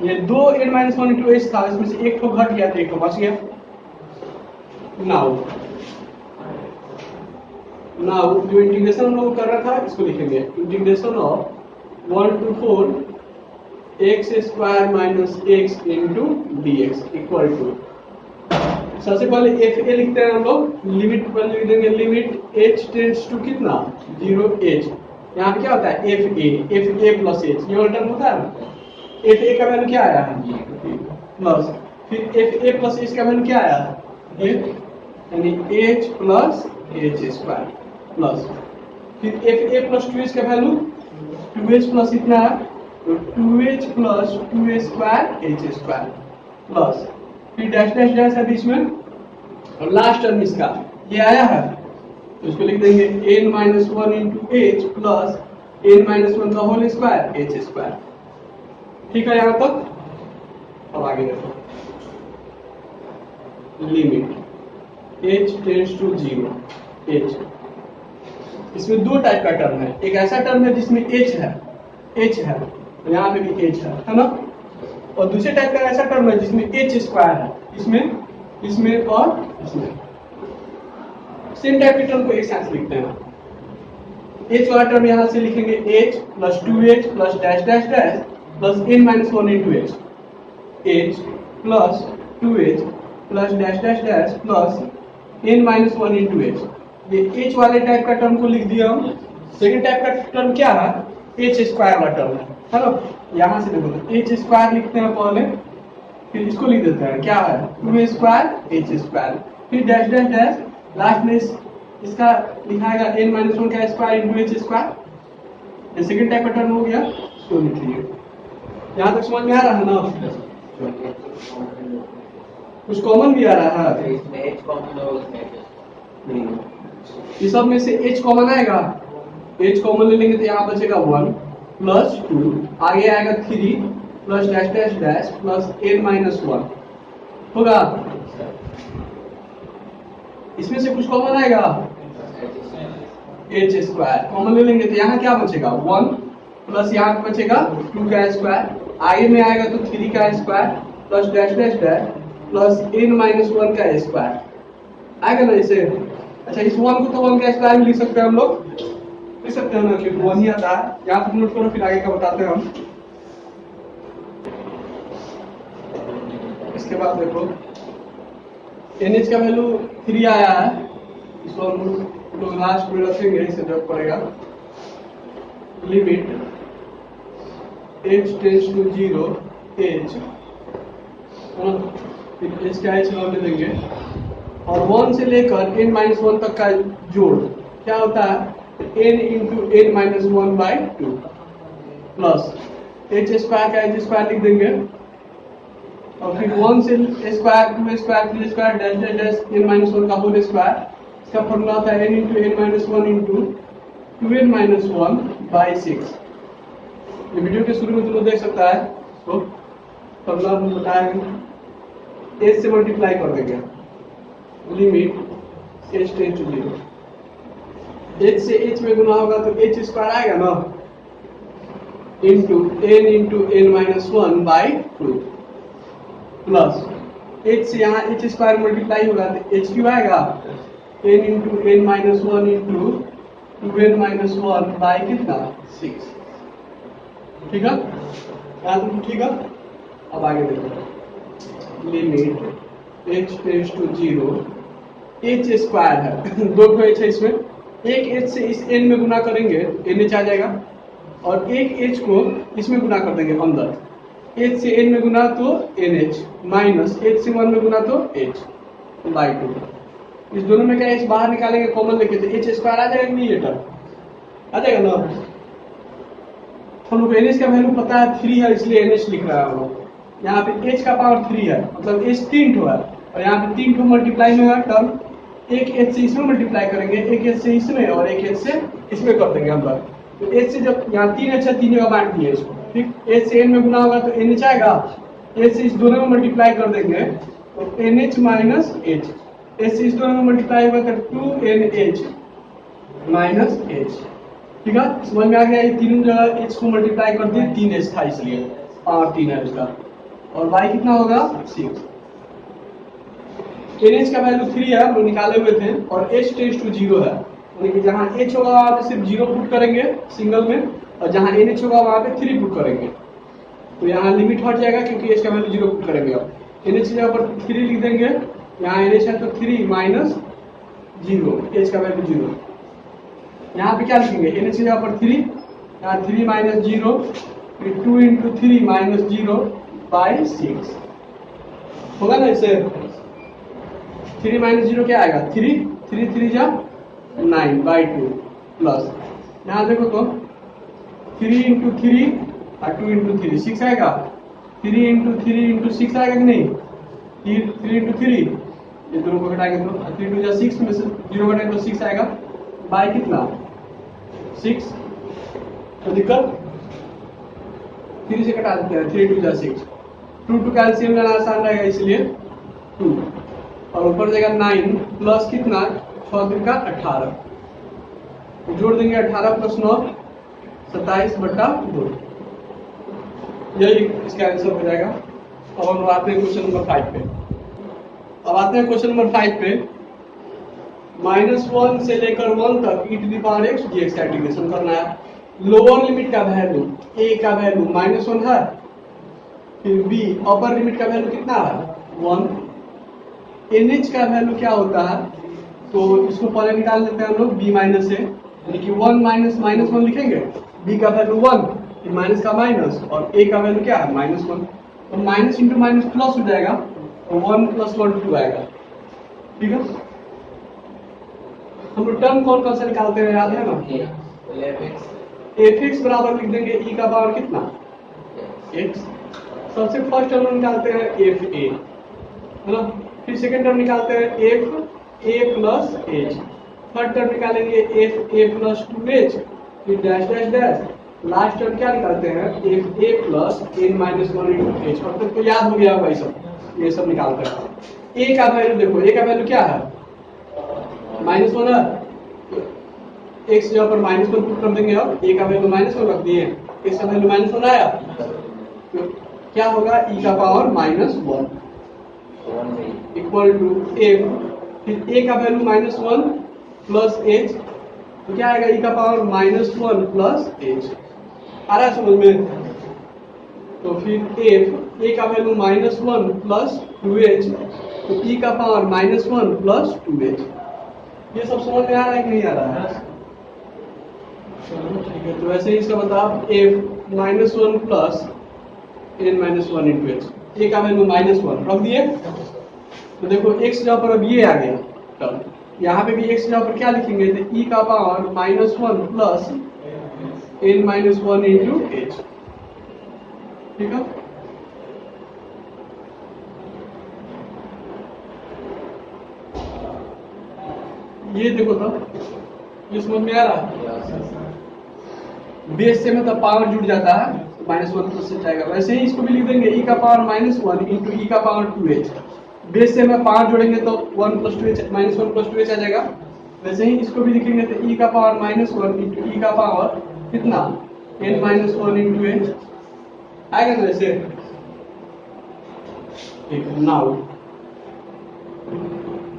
ये 2n minus one into H था, इसमें से एक को घट गया तो एक को बच गया। नाउ जो इंटीग्रेशन हम लोग कर रहा था इसको लिखेंगे, integration of 1 to 4 x square minus x into d x equal to, सबसे पहले एफ ए लिखते हैं हम लोग, लिमिट पर लिख देंगे, लिमिट h टेंड्स टू कितना 0h, यहाँ पे क्या होता है एफ ए प्लस एच, ये टर्म होता है ना, एफ ए का वैल्यू क्या आया है प्लस, फिर एफ ए प्लस एच का वैल्यू क्या आया है, यानी H plus H square plus, फिर एफ ए प्लस 2h का वैल्यू 2h प्लस इतना है तो 2h plus 2h square h square plus, फिर डैश डैश डैश है बीच में, और लास्ट टर्म इसका ये आया है तो इसको लिख देंगे n minus one into H plus n minus one का होल स्क्वायर एच स्क्वायर। ठीक है यहाँ तक। अब आगे देखो, limit h tends to 0 h, इसमें दो टाइप का टर्म है, एक ऐसा टर्म है जिसमें h है तो यहाँ पे भी h है ना, और दूसरे टाइप का ऐसा टर्म है जिसमें h स्क्वायर है, इसमें और इसमें, सेम टाइप के टर्म को एक साथ लिखते हैं। h वाला टर्म यहाँ से लिखेंगे h plus 2h plus dash dash dash plus n minus one into h plus 2h plus dash dash dash plus n minus one into H, ये h वाले टाइप का टर्म को लिख दिया हम। सेकेंड टाइप का टर्म क्या है, h स्क्वायर वाला टर्म है ना, यहाँ से देखो तो h स्क्वायर लिखते हैं पहले, फिर इसको लिख देते हैं क्या है 2 स्क्वायर h स्क्वायर, फिर डैश डैश डैश, लास्ट में इसका लिखाएगा n माइनस वन का स्क्वायर इंटू एच स्क्वायर, ये सेकेंड टाइप का टर्म हो गया, इसको लिख लीजिए। यहाँ तक समझ में आ रहा है ना, कुछ कॉमन भी आ रहा है, इस सब में से h कॉमन आएगा, h कॉमन ले लेंगे तो यहाँ बचेगा 1 प्लस 2, आगे आएगा 3 plus dash dash dash plus n minus one होगा, इसमें से कुछ कॉमन आएगा h स्क्वायर कॉमन ले लेंगे तो यहाँ क्या बचेगा 1 प्लस यहाँ पे बचेगा 2 का स्क्वायर, आगे में आएगा तो 3 का square plus dash dash dash plus n minus one का स्क्वायर आएगा ना इसे। अच्छा, इस 1 को तो 1 का स्क्वायर भी लिख सकते हैं हम लोग, लिख सकते हैं ना, क्योंकि 1 ही आता है। यहाँ तक नोट करो, फिर आगे का बताते हैं हम। इसके बाद देखो NH का वैल्यू 3 आया है, इसको हम लोग लास्ट में रखेंगे, इसे जब पड़ेगा limit h tends to 0 h, फिर h का h ले देंगे, और 1 से लेकर n माइनस वन तक का जोड़ क्या होता है n into n minus one by 2 plus h square का h स्क्वायर लिख देंगे, और फिर 1 से square 2 square 3 square dash dash dash n minus one का होल स्क्वायर, इसका फॉर्मूला होता है n into n minus one into 2n minus one by 6। ये वीडियो के शुरू में तुम लोग देख सकता है, तो फॉर्मूला हम बताएंगे, h से मल्टीप्लाई कर देंगे, limit h tends to 0, h से h में गुना होगा तो h स्क्वायर आएगा ना, into n minus one by 2 plus h से यहाँ h स्क्वायर मल्टीप्लाई होगा तो h क्यों आएगा n into n minus one into 2n minus one by कितना 6। ठीक है, यहाँ तक ठीक है। अब आगे देखो, limit h tends to 0, h square है, दो को h है इसमें, एक h से इस n में गुना करेंगे n आ जाएगा, और एक h को इसमें गुना कर देंगे अंदर, h से n में गुना तो nh माइनस h से 1 में गुना तो h बाई 2, इस दोनों में क्या h बाहर निकालेंगे कॉमन लेके तो h स्क्वायर आ जाएगा, नहीं ये टर्म आ जाएगा ना। हम लोग nh का वैल्यू पता है 3 है, इसलिए nh लिख रहा है हम लोग, यहाँ पे h का पावर 3 है, मतलब h 3 ठो है, और यहाँ पे 3 ठो मल्टीप्लाई में है टर्म, एक h से इसमें मल्टीप्लाई करेंगे, एक h से इसमें और एक h से इसमें कर देंगे हम लोग। तो h से जब यहाँ 3h है, 3 जगह बांट दिए इसको, ठीक, h से n में गुना होगा तो nh आएगा, h से इस दोनों में मल्टीप्लाई कर देंगे तो nh माइनस h, h से इस दोनों में मल्टीप्लाई होगा तो 2nh माइनस h। ठीक है, समझ में आ गया? ये तीनों जगह h को मल्टीप्लाई कर दिए, 3h था इसलिए, और 3 है उसका, और y कितना होगा 6। nh का वैल्यू 3 है, हम लोग निकाले हुए थे, और h टेंड्स टू 0 है, यानी कि जहां h होगा वहां पे सिर्फ 0 पुट करेंगे सिंगल में, और जहां nh होगा वहां पे 3 पुट करेंगे, तो यहाँ लिमिट हट जाएगा क्योंकि h का वैल्यू 0 पुट करेंगे। अब nh की जगह पर 3 लिख देंगे, यहाँ nh है तो 3 माइनस 0, h का वैल्यू 0। यहाँ पे क्या लिखेंगे, nh की जगह पर 3, यहाँ 3 माइनस 0, फिर 2 इंटू 3 माइनस 0 बाई 6 होगा ना। इसे 3 माइनस 0 क्या आएगा, 3, 3 3 जा 9 बाई 2 प्लस, यहाँ देखो तो 3 इंटू 3 और 2 इंटू 3 6 आएगा, 3 इंटू 6 आएगा कि नहीं, 3 इंटू 3, ये दोनों को घटाएंगे तो 3 2 जा 6 में से 0 घटाएंगे तो 6 आएगा, बाई कितना 6, तो दिक्कत 3 से कटा देते हैं, 3 2 जा 6, 2 2 कैल्शियम लेना आसान रहेगा इसलिए 2, और ऊपर जाएगा 9 प्लस कितना 6 3 का 18, जोड़ देंगे 18 प्लस 9 27/2, यही इसका आंसर हो जाएगा। अब हम आते हैं क्वेश्चन नंबर 5 पे। अब आते हैं क्वेश्चन नंबर 5 पे, -1 से लेकर 1 तक e⁻x dx का इंटीग्रेशन करना है। लोअर लिमिट का वैल्यू a का वैल्यू -1 है, फिर b अपर लिमिट का वैल्यू कितना है 1, nh का वैल्यू क्या होता है, तो इसको पहले निकाल लेते हैं हम लोग b माइनस a, यानी कि 1 माइनस -1 लिखेंगे, b का वैल्यू 1, फिर माइनस का माइनस, और a का वैल्यू क्या है -1, तो माइनस इंटू माइनस प्लस हो जाएगा, तो 1 + 1 2 आएगा। ठीक है, हम लोग टर्म कौन से निकालते हैं याद है ना, f(x) बराबर लिख देंगे e का पावर कितना x, सबसे फर्स्ट टर्म निकालते हैं fa है ना, फिर सेकंड टर्म निकालते हैं fa plus h, third term निकालेंगे fa प्लस 2h, फिर dash dash dash, last term क्या निकालते हैं fa plus n minus 1 into h। अब तक तो याद हो गया होगा ये सब निकालते हैं। a का वैल्यू देखो, a का वैल्यू क्या है -1 है, x जगह पर -1 पुट कर देंगे, और a का वैल्यू -1 रख दिए, x का वैल्यू -1 आया, तो क्या होगा e का पावर -1 इक्वल टू f, फिर a का वैल्यू -1 प्लस h, तो क्या आएगा e का पावर -1 प्लस h। आ रहा है समझ में? तो फिर f a का वैल्यू -1 प्लस 2h, तो e का पावर -1 प्लस 2h। ये सब समझ में आ रहा है कि नहीं आ रहा है? चलो ठीक है, तो वैसे ही इसका मतलब f -1 plus n minus 1 into h, a का वैल्यू -1 रख दिए, तो देखो x जगह पर अब ये आ गया, तब यहाँ पे भी x जगह पर क्या लिखेंगे, तो e का power -1 plus n minus 1 into h। ठीक है, ये देखो तब ये समझ में आ रहा है, बेस से मतलब पावर जुड़ जाता है, -1 प्लस से जाएगा। वैसे ही इसको भी लिख देंगे e का पावर -1 इंटू e का पावर 2h, बेस से में पावर जोड़ेंगे तो 1 + 2h -1 + 2h आ जाएगा। वैसे ही इसको भी लिखेंगे तो e का पावर -1 इंटू e का पावर कितना n माइनस 1 इंटू h आएगा ना ऐसे। ठीक है, नाउ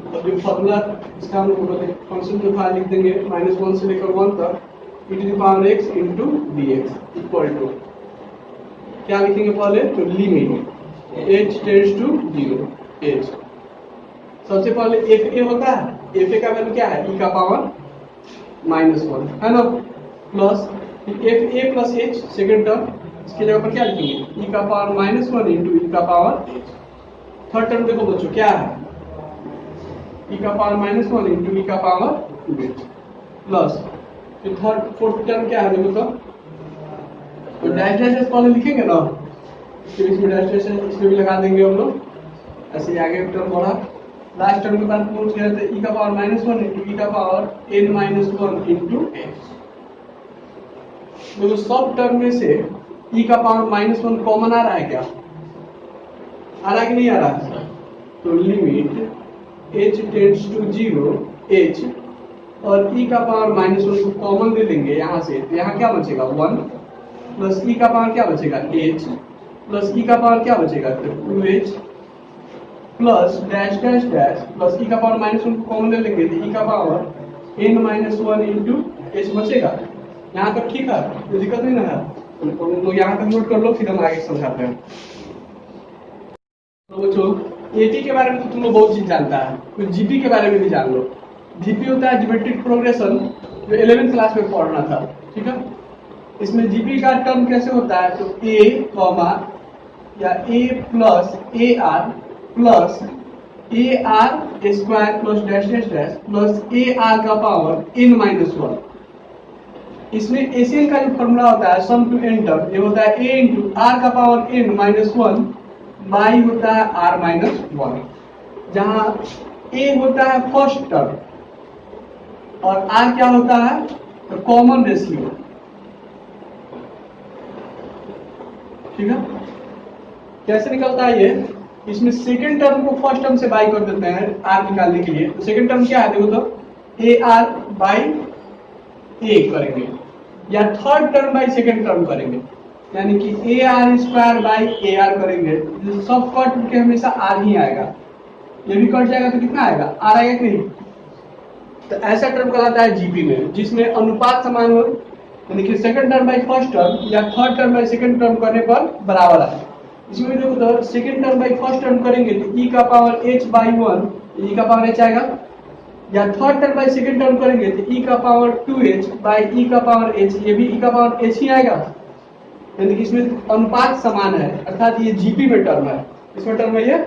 अब जो फॉर्मूला इसका हम लोग फंक्शन जो था लिख देंगे, -1 से लेकर 1 तक e⁻x into dx equal to क्या लिखेंगे पहले, तो limit h tends to 0 h। सबसे पहले fa होता है, fa का वैल्यू क्या है e का पावर -1 है ना, plus fa plus h second term, इसके जगह पर क्या लिखेंगे e का पावर -1 इंटू e का पावर h। थर्ड टर्म देखो बच्चों क्या है e का पावर -1 इंटू e का पावर 2h, प्लस फिर थर्ड फोर्थ टर्म क्या है देखो, तो डैश डैश पहले लिखेंगे ना, इसके बीच में डैश है, इसमें भी लगा देंगे हम लोग। ऐसे ही आगे टर्म बढ़ा, लास्ट टर्म के बाद पहुंच गए थे e का पावर -1 इंटू e का पावर n-1 इंटू x। तो सब टर्म में से e का पावर -1 कॉमन आ रहा है क्या? आ रहा है कि नहीं आ रहा है? तो limit h tends to 0 h और e का पावर -1 को कॉमन ले लेंगे यहाँ से, तो यहाँ क्या बचेगा 1 प्लस e का पावर क्या बचेगा h प्लस e का पावर क्या बचेगा 2h plus dash dash dash plus e का पावर -1 को कॉमन ले लेंगे तो e का पावर n-1 इंटू h बचेगा। यहाँ तक ठीक है, कोई दिक्कत नहीं ना है? तो यहाँ तक नोट कर लो, फिर हम आगे समझाते हैं। तो बच्चों एटी के बारे में तो तुम लोग बहुत चीज जानता है, तो जीपी के बारे में भी जान लो। जीपी होता है ज्योमेट्रिक प्रोग्रेशन, जो 11th क्लास में पढ़ना था, ठीक है। इसमें जीपी का टर्म कैसे होता है, तो ए कॉमा या A plus A R plus A R square plus dash dash dash plus A R का पावर n-1। इसमें एशियन का जो फॉर्मूला होता है सम टू एन टर्म, ये होता है ए इंटू आर का पावर n-1 बाई होता है r-1, जहां a होता है फर्स्ट टर्म और r क्या होता है, तो कॉमन रेशियो, ठीक है। कैसे निकलता है ये, इसमें सेकंड टर्म को फर्स्ट टर्म से बाई कर देते हैं r निकालने के लिए। तो सेकंड टर्म क्या है, देखो तो ए आर बाई ए करेंगे, या third term by second term करेंगे, यानी कि ए R square by A R करेंगे, सब कट के हमेशा आर ही आएगा। ये भी कट जाएगा तो कितना आएगा, आर आएगा कि नहीं? तो ऐसा टर्म कहलाता है जीपी में, जिसमें अनुपात समान हो, यानी कि second term by first term या third term by second term करने पर बराबर है। इसमें देखो तो second term by first term करेंगे तो e का पावर h बाई 1, e का पावर h आएगा, या third term by second term करेंगे तो e का पावर 2h बाई e का पावर h, ये भी e का पावर h ही आएगा, यानी कि इसमें अनुपात समान है, अर्थात ये जीपी में टर्म है। इसमें टर्म है ये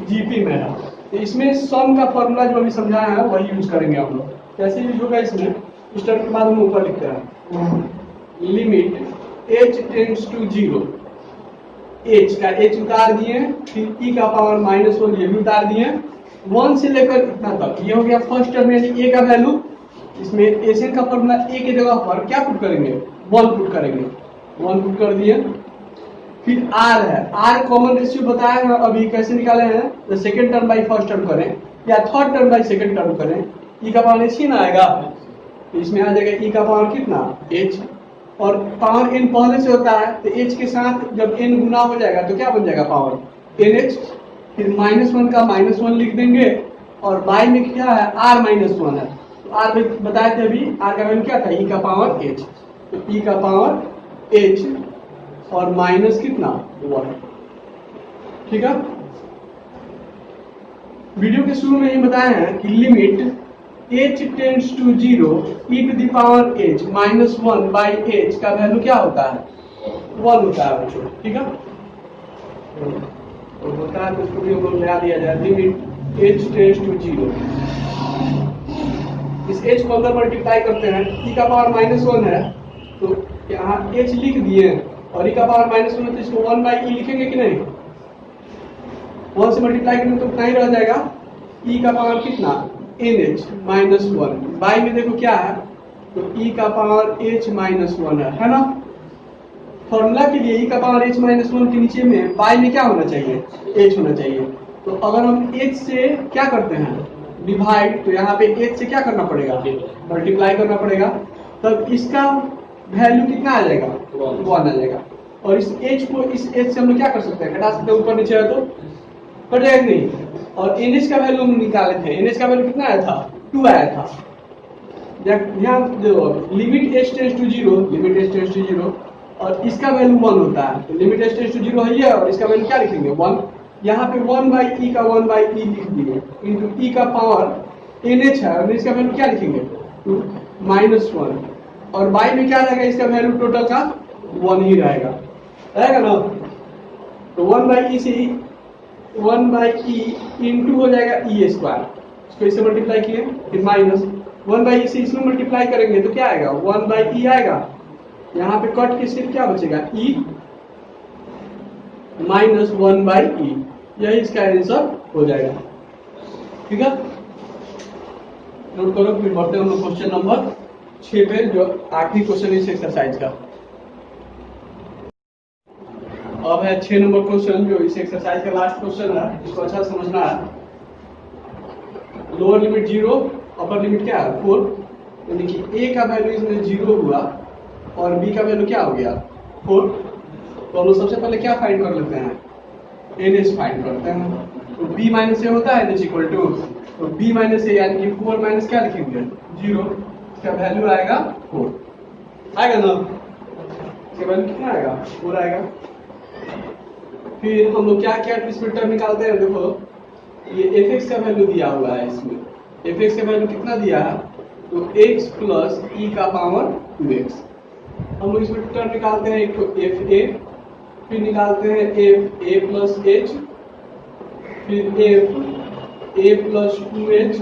जीपी में है। तो इसमें सम का फॉर्मूला जो अभी समझाया है वही यूज करेंगे हम लोग। कैसे यूज होगा इसमें, इस टर्म के बाद हम ऊपर लिखते हैं limit h tends to 0, h का h उतार दिए, फिर e का पावर -1 ये भी उतार दिए, 1 से लेकर इतना तक, ये हो गया फर्स्ट टर्म यानी a का वैल्यू। इसमें एशियन का फॉर्मूला a के जगह पर क्या पुट करेंगे, 1 पुट करेंगे, 1 पुट कर दिए। फिर r है, r कॉमन रेशियो बताया है अभी, कैसे निकाले हैं, तो second term by first term करें या third term by second term करें, e का पावर h ही ना आएगा, तो इसमें आ जाएगा e का पावर कितना h, और पावर n पहले से होता है तो h के साथ जब n गुना हो जाएगा तो क्या बन जाएगा पावर nh, फिर -1 का -1 लिख देंगे, और बाई में क्या है r-1 है, तो r में बताए थे अभी, r का वैल्यू क्या था, e का पावर h, तो e का पावर h और माइनस कितना 1, ठीक है। वीडियो के शुरू में ये बताया है कि limit h tends to 0 e to the power h -1 by h का वैल्यू क्या होता है, 1 होता है बच्चों, ठीक है। तो होता है तो इसको भी हम लोग लगा दिया जाए, लिमिट h टेंड्स टू 0, इस h को अंदर मल्टीप्लाई करते हैं, e का पावर -1 है तो यहाँ h लिख दिए, और e का पावर -1 है तो इसको 1 बाई e लिखेंगे कि नहीं, 1 से मल्टीप्लाई करेंगे तो उतना ही रह जाएगा, e का पावर कितना nh-1, बाई में देखो क्या है, तो e का पावर h-1 है ना। फॉर्मूला के लिए e का पावर h-1 के नीचे में बाई में क्या होना चाहिए, h होना चाहिए। तो अगर हम h से क्या करते हैं डिवाइड, तो यहाँ पे h से क्या करना पड़ेगा, मल्टीप्लाई करना पड़ेगा, तब इसका वैल्यू कितना आ जाएगा, 1 आ जाएगा। और इस h को इस h से हम लोग क्या कर सकते हैं, घटा सकते हैं, ऊपर नीचे है तो कट जाएगा नहीं। और nh का वैल्यू हम निकाले थे, nh का वैल्यू कितना आया था, 2 आया था। ध्यान दो, limit h tends to 0, limit h tends to 0 और इसका वैल्यू 1 होता है, तो लिमिट h टेंड्स टू 0 है ये, और इसका वैल्यू क्या लिखेंगे 1, यहाँ पे 1 बाई e का 1 बाई e लिख दिए, इंटू e का पावर nh है, और इसका वैल्यू क्या लिखेंगे 2 -1, और बाई में क्या रहेगा, इसका वैल्यू टोटल का 1 ही रहेगा ना। तो 1 बाई e से 1 बाई e इंटू हो जाएगा e स्क्वायर, इसको इससे मल्टीप्लाई किए, फिर माइनस 1 बाई e से इसमें मल्टीप्लाई करेंगे तो क्या आएगा 1 बाई e आएगा, यहाँ पे कट के सिर्फ क्या बचेगा e, माइनस 1/e, यही इसका आंसर हो जाएगा। ठीक है, नोट करो। फिर बढ़ते हैं हम लोग क्वेश्चन नंबर 6 पे, जो आखिरी क्वेश्चन इस एक्सरसाइज का। अब है 6 नंबर क्वेश्चन, जो इस एक्सरसाइज का लास्ट क्वेश्चन है। इसको अच्छा समझना है। लोअर लिमिट 0, अपर लिमिट क्या है 4, यानी कि ए का वैल्यू इसमें 0 हुआ और बी का वैल्यू क्या हो गया 4। तो हम लोग सबसे पहले क्या फाइंड कर लेते हैं, एन एच फाइंड करते हैं। तो बी माइनस ए होता है एन एच इक्वल टू, तो बी माइनस ए यानी कि 4 माइनस क्या लिखेंगे 0, इसका वैल्यू आएगा 4, आएगा ना। इसका वैल्यू कितना आएगा 4 आएगा। फिर हम लोग क्या क्या टर्म निकालते हैं, देखो ये एफ एक्स का वैल्यू दिया हुआ है। इसमें एफ एक्स का वैल्यू कितना दिया है, तो x प्लस ई का पावर 2x। हम लोग इसमें टर्म निकालते हैं, एक तो एफ ए, फिर निकालते हैं एफ ए प्लस एच, फिर एफ ए प्लस 2h,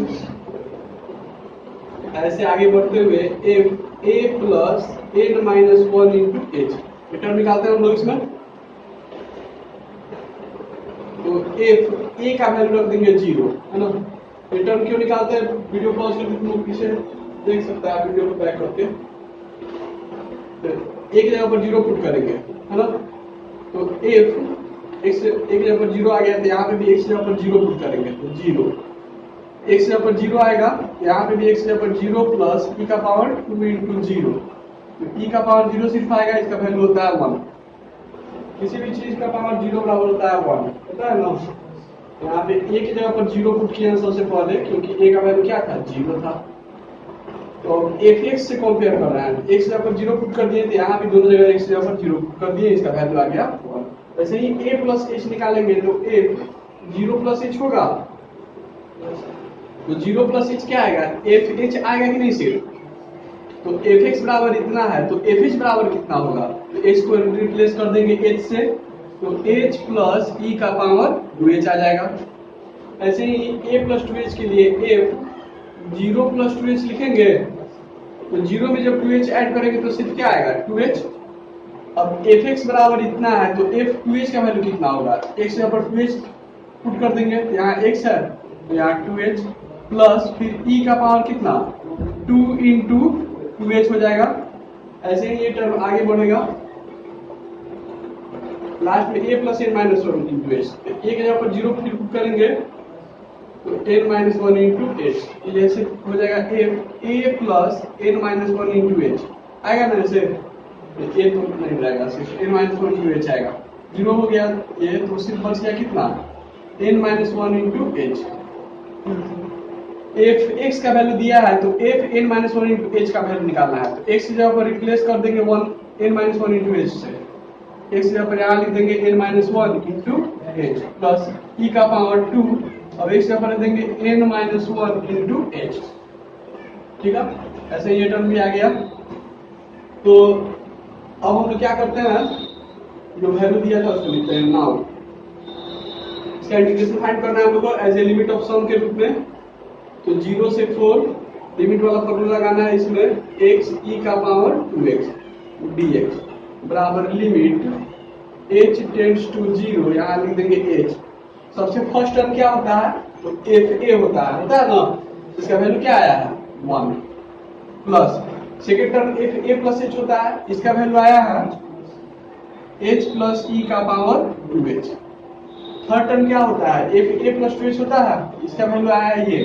ऐसे आगे बढ़ते हुए एफ ए plus N minus 1 into h, term निकालते हैं हम लोग इसमें। तो एफ ए का वैल्यू रख देंगे 0, है ना। टर्म क्यों निकालते हैं, वीडियो पॉज करके तुम लोग इसे देख सकता है, वीडियो को बैक करके। तो एक जगह पर 0 पुट करेंगे, है ना। तो एफ एक्स एक जगह पर 0 आ गया, तो यहाँ पे भी एक्स जगह पर 0 पुट करेंगे, तो 0 एक्स जगह पर 0 आएगा, यहाँ पे भी एक्स जगह पर 0 प्लस ई का पावर 2 इंटू 0। तो ई का पावर 0 सिर्फ आएगा, इसका वैल्यू होता है 1। किसी भी चीज का पावर 0 बराबर होता है 1, पता है ना। यहाँ पे ए की जगह पर 0 पुट किया सबसे पहले, क्योंकि ए का वैल्यू क्या था 0 था। तो एफ एक्स से कंपेयर कर रहे हैं, एक्स जगह पर 0 पुट कर दिए, तो यहाँ भी दोनों जगह एक्स जगह पर 0 पुट कर दिए, इसका वैल्यू आ गया 1। वैसे ही ए प्लस एच निकालेंगे, तो एफ 0 प्लस एच होगा, तो 0 प्लस एच क्या आएगा, एफ एच आएगा कि नहीं सिर्फ। तो एफ एक्स बराबर इतना है, तो एफ एच बराबर कितना होगा, तो एच को रिप्लेस कर देंगे एच से, तो h प्लस ई का पावर 2h आ जाएगा। ऐसे ही a प्लस 2h के लिए f 0 प्लस 2h लिखेंगे, तो 0 में जब 2h ऐड करेंगे तो सिर्फ क्या आएगा 2h। अब fx बराबर इतना है, तो f 2h का वैल्यू कितना होगा, x यहाँ पर 2h पुट कर देंगे, तो यहाँ x है, तो यहाँ 2h प्लस फिर e का पावर कितना 2 इंटू 2h हो जाएगा। ऐसे ही ये टर्म आगे बढ़ेगा, लास्ट में a plus N minus 1 into h. एक जगह पर 0 पुट करेंगे, तो एन माइनस 1 इंटू एच, ये ऐसे हो जाएगा एफ ए plus N minus 1 into h आएगा ना। ऐसे ए तो नहीं रहेगा, सिर्फ एन माइनस 1 इंटू एच आएगा। 0 हो गया ये, तो सिर्फ बच गया कितना n minus 1 into h. F x का वैल्यू दिया है, तो f n minus 1 into h का वैल्यू निकालना है, तो एक्स की जगह पर रिप्लेस कर देंगे 1 एन माइनस 1 इंटू एच से, एक्स जगह पर यहाँ लिख देंगे n minus 1 into H plus E का पावर 2, अब एक्स जगह पर देंगे n माइनस 1 इंटू एच। ठीक है, ऐसे ये टर्म भी आ गया। तो अब हम लोग क्या करते हैं, जो वैल्यू दिया था उसको लिखते हैं नाउ। इसका इंटीग्रेशन फाइंड करना है हम लोग को as a limit of sum के रूप में। तो 0 से 4 लिमिट वाला फॉर्मूला लगाना है इसमें, x e का पावर 2x dx बराबर लिमिट h टेंड्स टू 0, यहाँ लिख देंगे h। सबसे फर्स्ट टर्म क्या होता है, तो एफ ए होता है ना, इसका वैल्यू क्या आया है 1 plus second term F A plus H होता है, इसका वैल्यू आया है h प्लस ई का पावर 2h। थर्ड टर्म क्या होता है, एफ ए प्लस 2h होता है, इसका वैल्यू आया है ये,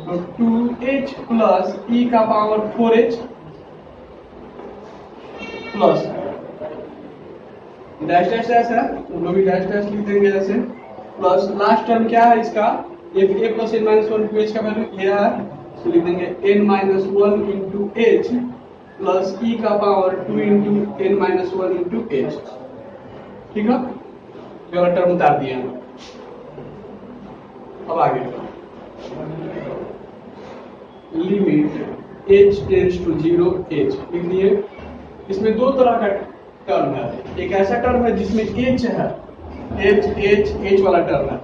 तो 2h प्लस ई का power 4h plus dash dash dash है, तो लोग भी डैश डैश लिख देंगे ऐसे, प्लस लास्ट टर्म क्या है इसका, F A plus N minus 1 to H का वैल्यू ये है, तो लिख देंगे N minus 1 into H plus E का power 2 into N minus 1 into H. ठीक है, ये वाला टर्म उतार दिया। अब आगे limit h tends to 0 h लिख दिए। इसमें दो तरह का टर्म है, एक ऐसा टर्म है जिसमें h है, h वाला टर्म है,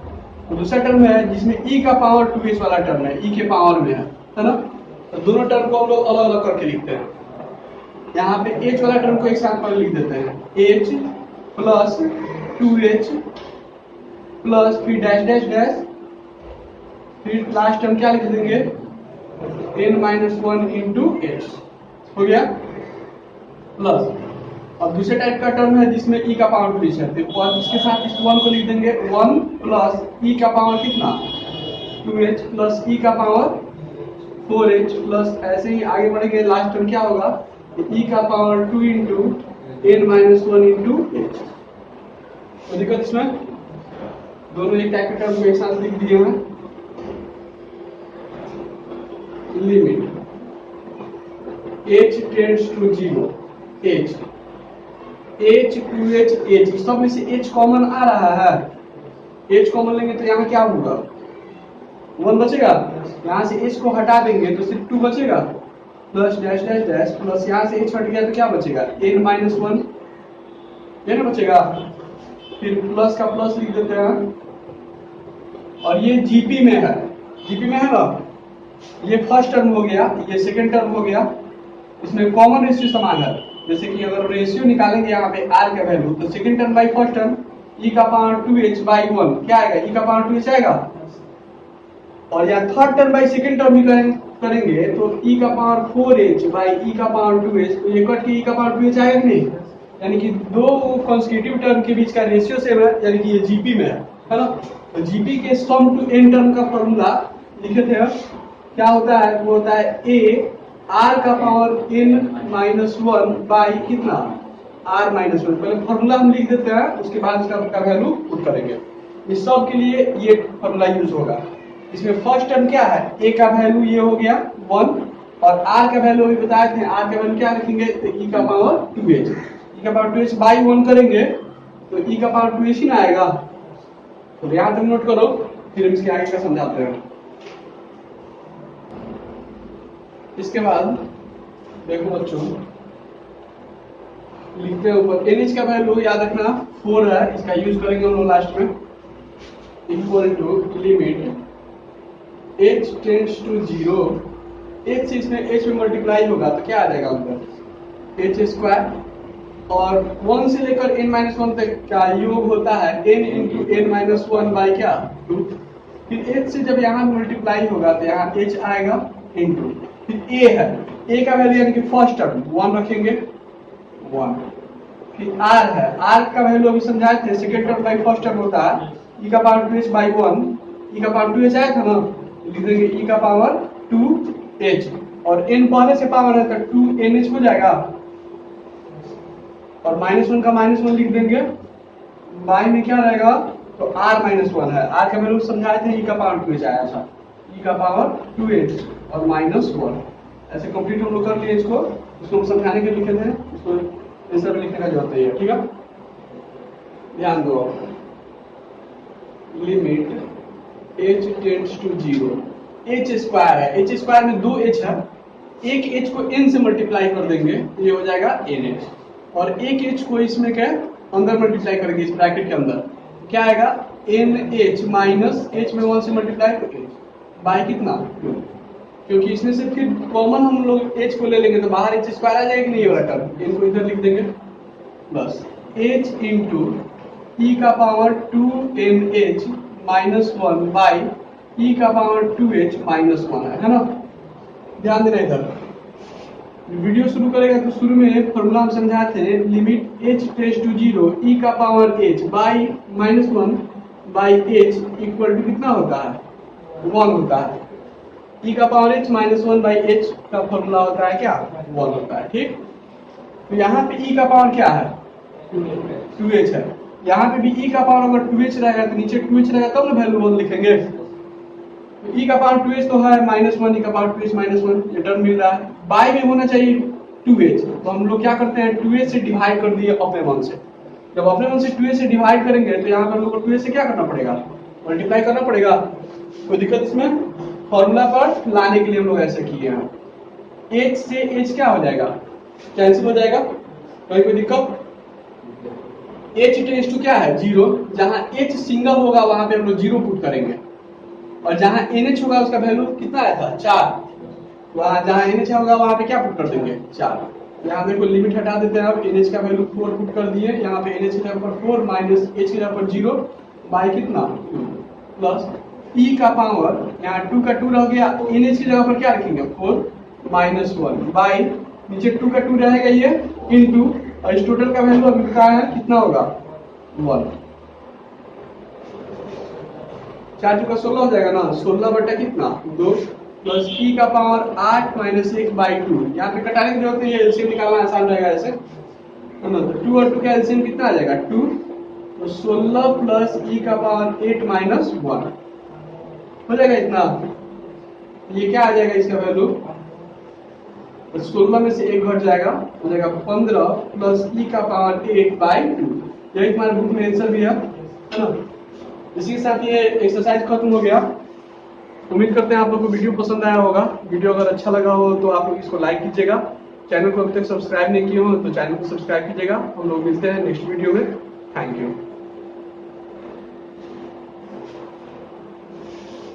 तो दूसरा टर्म है जिसमें e का पावर 2h वाला टर्म है, e के पावर में है ना। तो दोनों टर्म को हम लोग अलग अलग करके लिखते हैं। यहाँ पे h वाला टर्म को एक साथ पर लिख देते हैं, h प्लस 2h प्लस फिर डैश डैश डैश, फिर लास्ट टर्म क्या लिख देंगे n-1 इंटू h हो गया प्लस। अब दूसरे टाइप का टर्म है जिसमें e का पावर 2h है, तो इसके साथ इस 1 को लिख देंगे 1 प्लस e का पावर कितना 2h प्लस e का पावर 4h प्लस ऐसे ही आगे बढ़ेंगे। लास्ट टर्म क्या होगा e का power 2 into n-1 into h। तो दिक्कत इसमें दोनों एक टाइप के टर्म को एक साथ लिख दिए हैं। Limit h tends to 0 h 2h h, सब में से h कॉमन आ रहा है, h कॉमन लेंगे तो यहाँ क्या होगा 1 बचेगा, यहाँ से h को हटा देंगे तो सिर्फ 2 बचेगा plus dash dash dash plus यहाँ से h हट गया तो क्या बचेगा n-1 ये ना बचेगा, फिर प्लस का प्लस लिख देते हैं। और ये जीपी में है, जीपी में है ना, ये फर्स्ट टर्म हो गया, ये सेकंड टर्म हो गया, इसमें कॉमन रेशियो समान है। जैसे कि अगर रेशियो निकालेंगे यहाँ पे r का वैल्यू तो second term by first term e का पावर 2h बाई 1 क्या आएगा e का पावर 2h आएगा, और या third term by second term भी करेंगे तो e का पावर 4h बाई e का पावर 2h, तो ये कट के e का पावर 2h आएगा कि नहीं, यानी कि दो कॉन्सेक्यूटिव टर्म के बीच का रेशियो सेम है, यानी कि ये जीपी में है ना। तो जीपी के सम टू n टर्म का फॉर्मूला लिखे थे, क्या होता है वो होता है a r का पावर n-1 बाई कितना r-1। पहले फॉर्मूला हम लिख देते हैं, उसके बाद इसका वैल्यू पुट करेंगे। इस सब के लिए ये फॉर्मूला यूज होगा। इसमें फर्स्ट टर्म क्या है a का वैल्यू ये हो गया 1 और r का वैल्यू भी बताए थे, r का वैल्यू क्या रखेंगे तो e का पावर 2h, e का पावर 2h बाई 1 करेंगे तो e का पावर 2h ही ना आएगा। तो यहाँ तक नोट करो, फिर हम इसके आगे का समझाते हैं। इसके बाद देखो बच्चों लिखते हैं ऊपर NH का वैल्यू याद रखना 4 है, इसका यूज करेंगे हम लोग लास्ट में, equal to limit h tends to 0, h से इसमें h में मल्टीप्लाई होगा तो क्या आ जाएगा अंदर h स्क्वायर, और 1 से लेकर n-1 तक का योग होता है n इंटू n-1 बाई क्या 2, फिर h से जब यहाँ मल्टीप्लाई होगा तो यहाँ h आएगा इंटू, फिर a है, a का वैल्यू यानी कि फर्स्ट टर्म 1 रखेंगे 1, फिर r है, r का वैल्यू अभी समझाए थे second term by first term होता है e का पावर 2h बाई 1, e का पावर 2h आया था ना, लिख देंगे e का पावर 2h, और n पहले से पावर है तो 2nh हो जाएगा, और -1 का -1 लिख देंगे, बाई में क्या रहेगा तो r-1 है, r का वैल्यू समझाए थे e का पावर 2h आया था, e का पावर 2h और -1, ऐसे कंप्लीट हम लोग कर लिए इसको हम समझाने के लिखे थे, इसको आंसर लिखने का जरूरत नहीं है, ठीक है। ध्यान दो, limit h tends to 0, h square है, h स्क्वायर में 2h है, एक h को n से मल्टीप्लाई कर देंगे ये हो जाएगा nh, और एक h को इसमें क्या अंदर मल्टीप्लाई करेंगे इस ब्रैकेट के अंदर क्या आएगा nh माइनस h में 1 से मल्टीप्लाई करेंगे बाय कितना 2, क्योंकि इसमें से फिर कॉमन हम लोग h को ले लेंगे तो बाहर h स्क्वायर आ जाएगा नहीं, वाला टर्म इनको इधर लिख देंगे बस h इंटू e का power 2nh minus 1 by e का पावर 2h माइनस 1 है ना। ध्यान देना, इधर वीडियो शुरू करेगा तो शुरू में फॉर्मूला हम समझाए थे, limit h tends to 0 e का power h by -1 by h equal to कितना होता है 1 होता है, e का पावर h -1 बाई h का फॉर्मूला होता है क्या 1 होता है, ठीक। तो यहाँ पे e का पावर क्या है 2h है, यहाँ पे भी e का पावर अगर 2h रहेगा तो नीचे 2h रहेगा तब ना वैल्यू 1 लिखेंगे, तो e का पावर 2h तो है -1, e का पावर 2h -1 ये टर्म मिल रहा है, बाय में होना चाहिए 2h, तो हम लोग क्या करते हैं 2h से डिवाइड कर दिए अपने 1 से, जब अपने 1 से 2h से डिवाइड करेंगे तो यहाँ पर हम लोग को 2h से क्या करना पड़ेगा मल्टीप्लाई करना पड़ेगा, कोई दिक्कत इसमें, फॉर्मूला पर लाने के लिए हम लोग ऐसे किए हैं, h से h क्या हो जाएगा कैंसिल हो जाएगा, कोई दिक्कत, h टेंड्स टू क्या है 0, जहां h सिंगल होगा वहां पे हम लोग 0 पुट करेंगे, और जहां nh होगा उसका वैल्यू कितना आया था 4, वहां जहां nh होगा वहां पे क्या पुट कर देंगे 4, यहाँ देखो लिमिट हटा देते हैं। अब NH का वैल्यू 4 पुट कर दिए, यहाँ पे NH की जगह पर 4 माइनस H की जगह पर 0 बाई कितना 2 प्लस E का पावर यहाँ 2 का 2 रह गया, NH की जगह पर क्या रखेंगे 4 माइनस 1 बाई नीचे 2 का 2 रहेगा ये इंटू, और इस टोटल का वैल्यू अभी बताया है कितना होगा 1, 4 टू का 16 हो जाएगा ना, 16 बटा कितना 2 प्लस E का पावर 8 माइनस 1 बाई 2। यहाँ पे घटाने की जरूरत नहीं है, एलसीएम निकालना आसान रहेगा ऐसे, है ना। तो 2 और 2 का एलसीएम कितना आ जाएगा 2, तो 16 प्लस E का पावर 8 माइनस 1 हो जाएगा इतना। ये क्या आ जाएगा इसका वैल्यू, 16 में से 1 घट जाएगा, हो जाएगा 15 प्लस E का पावर 8 बाई 2। यही हमारे बुक में आंसर भी है ना। इसी के साथ ये एक्सरसाइज खत्म हो गया। उम्मीद करते हैं आप लोग को वीडियो पसंद आया होगा। वीडियो अगर अच्छा लगा हो तो आप लोग इसको लाइक कीजिएगा। चैनल को अभी तक सब्सक्राइब नहीं किए हो तो चैनल को सब्सक्राइब कीजिएगा। हम लोग मिलते हैं नेक्स्ट वीडियो में। Thank you.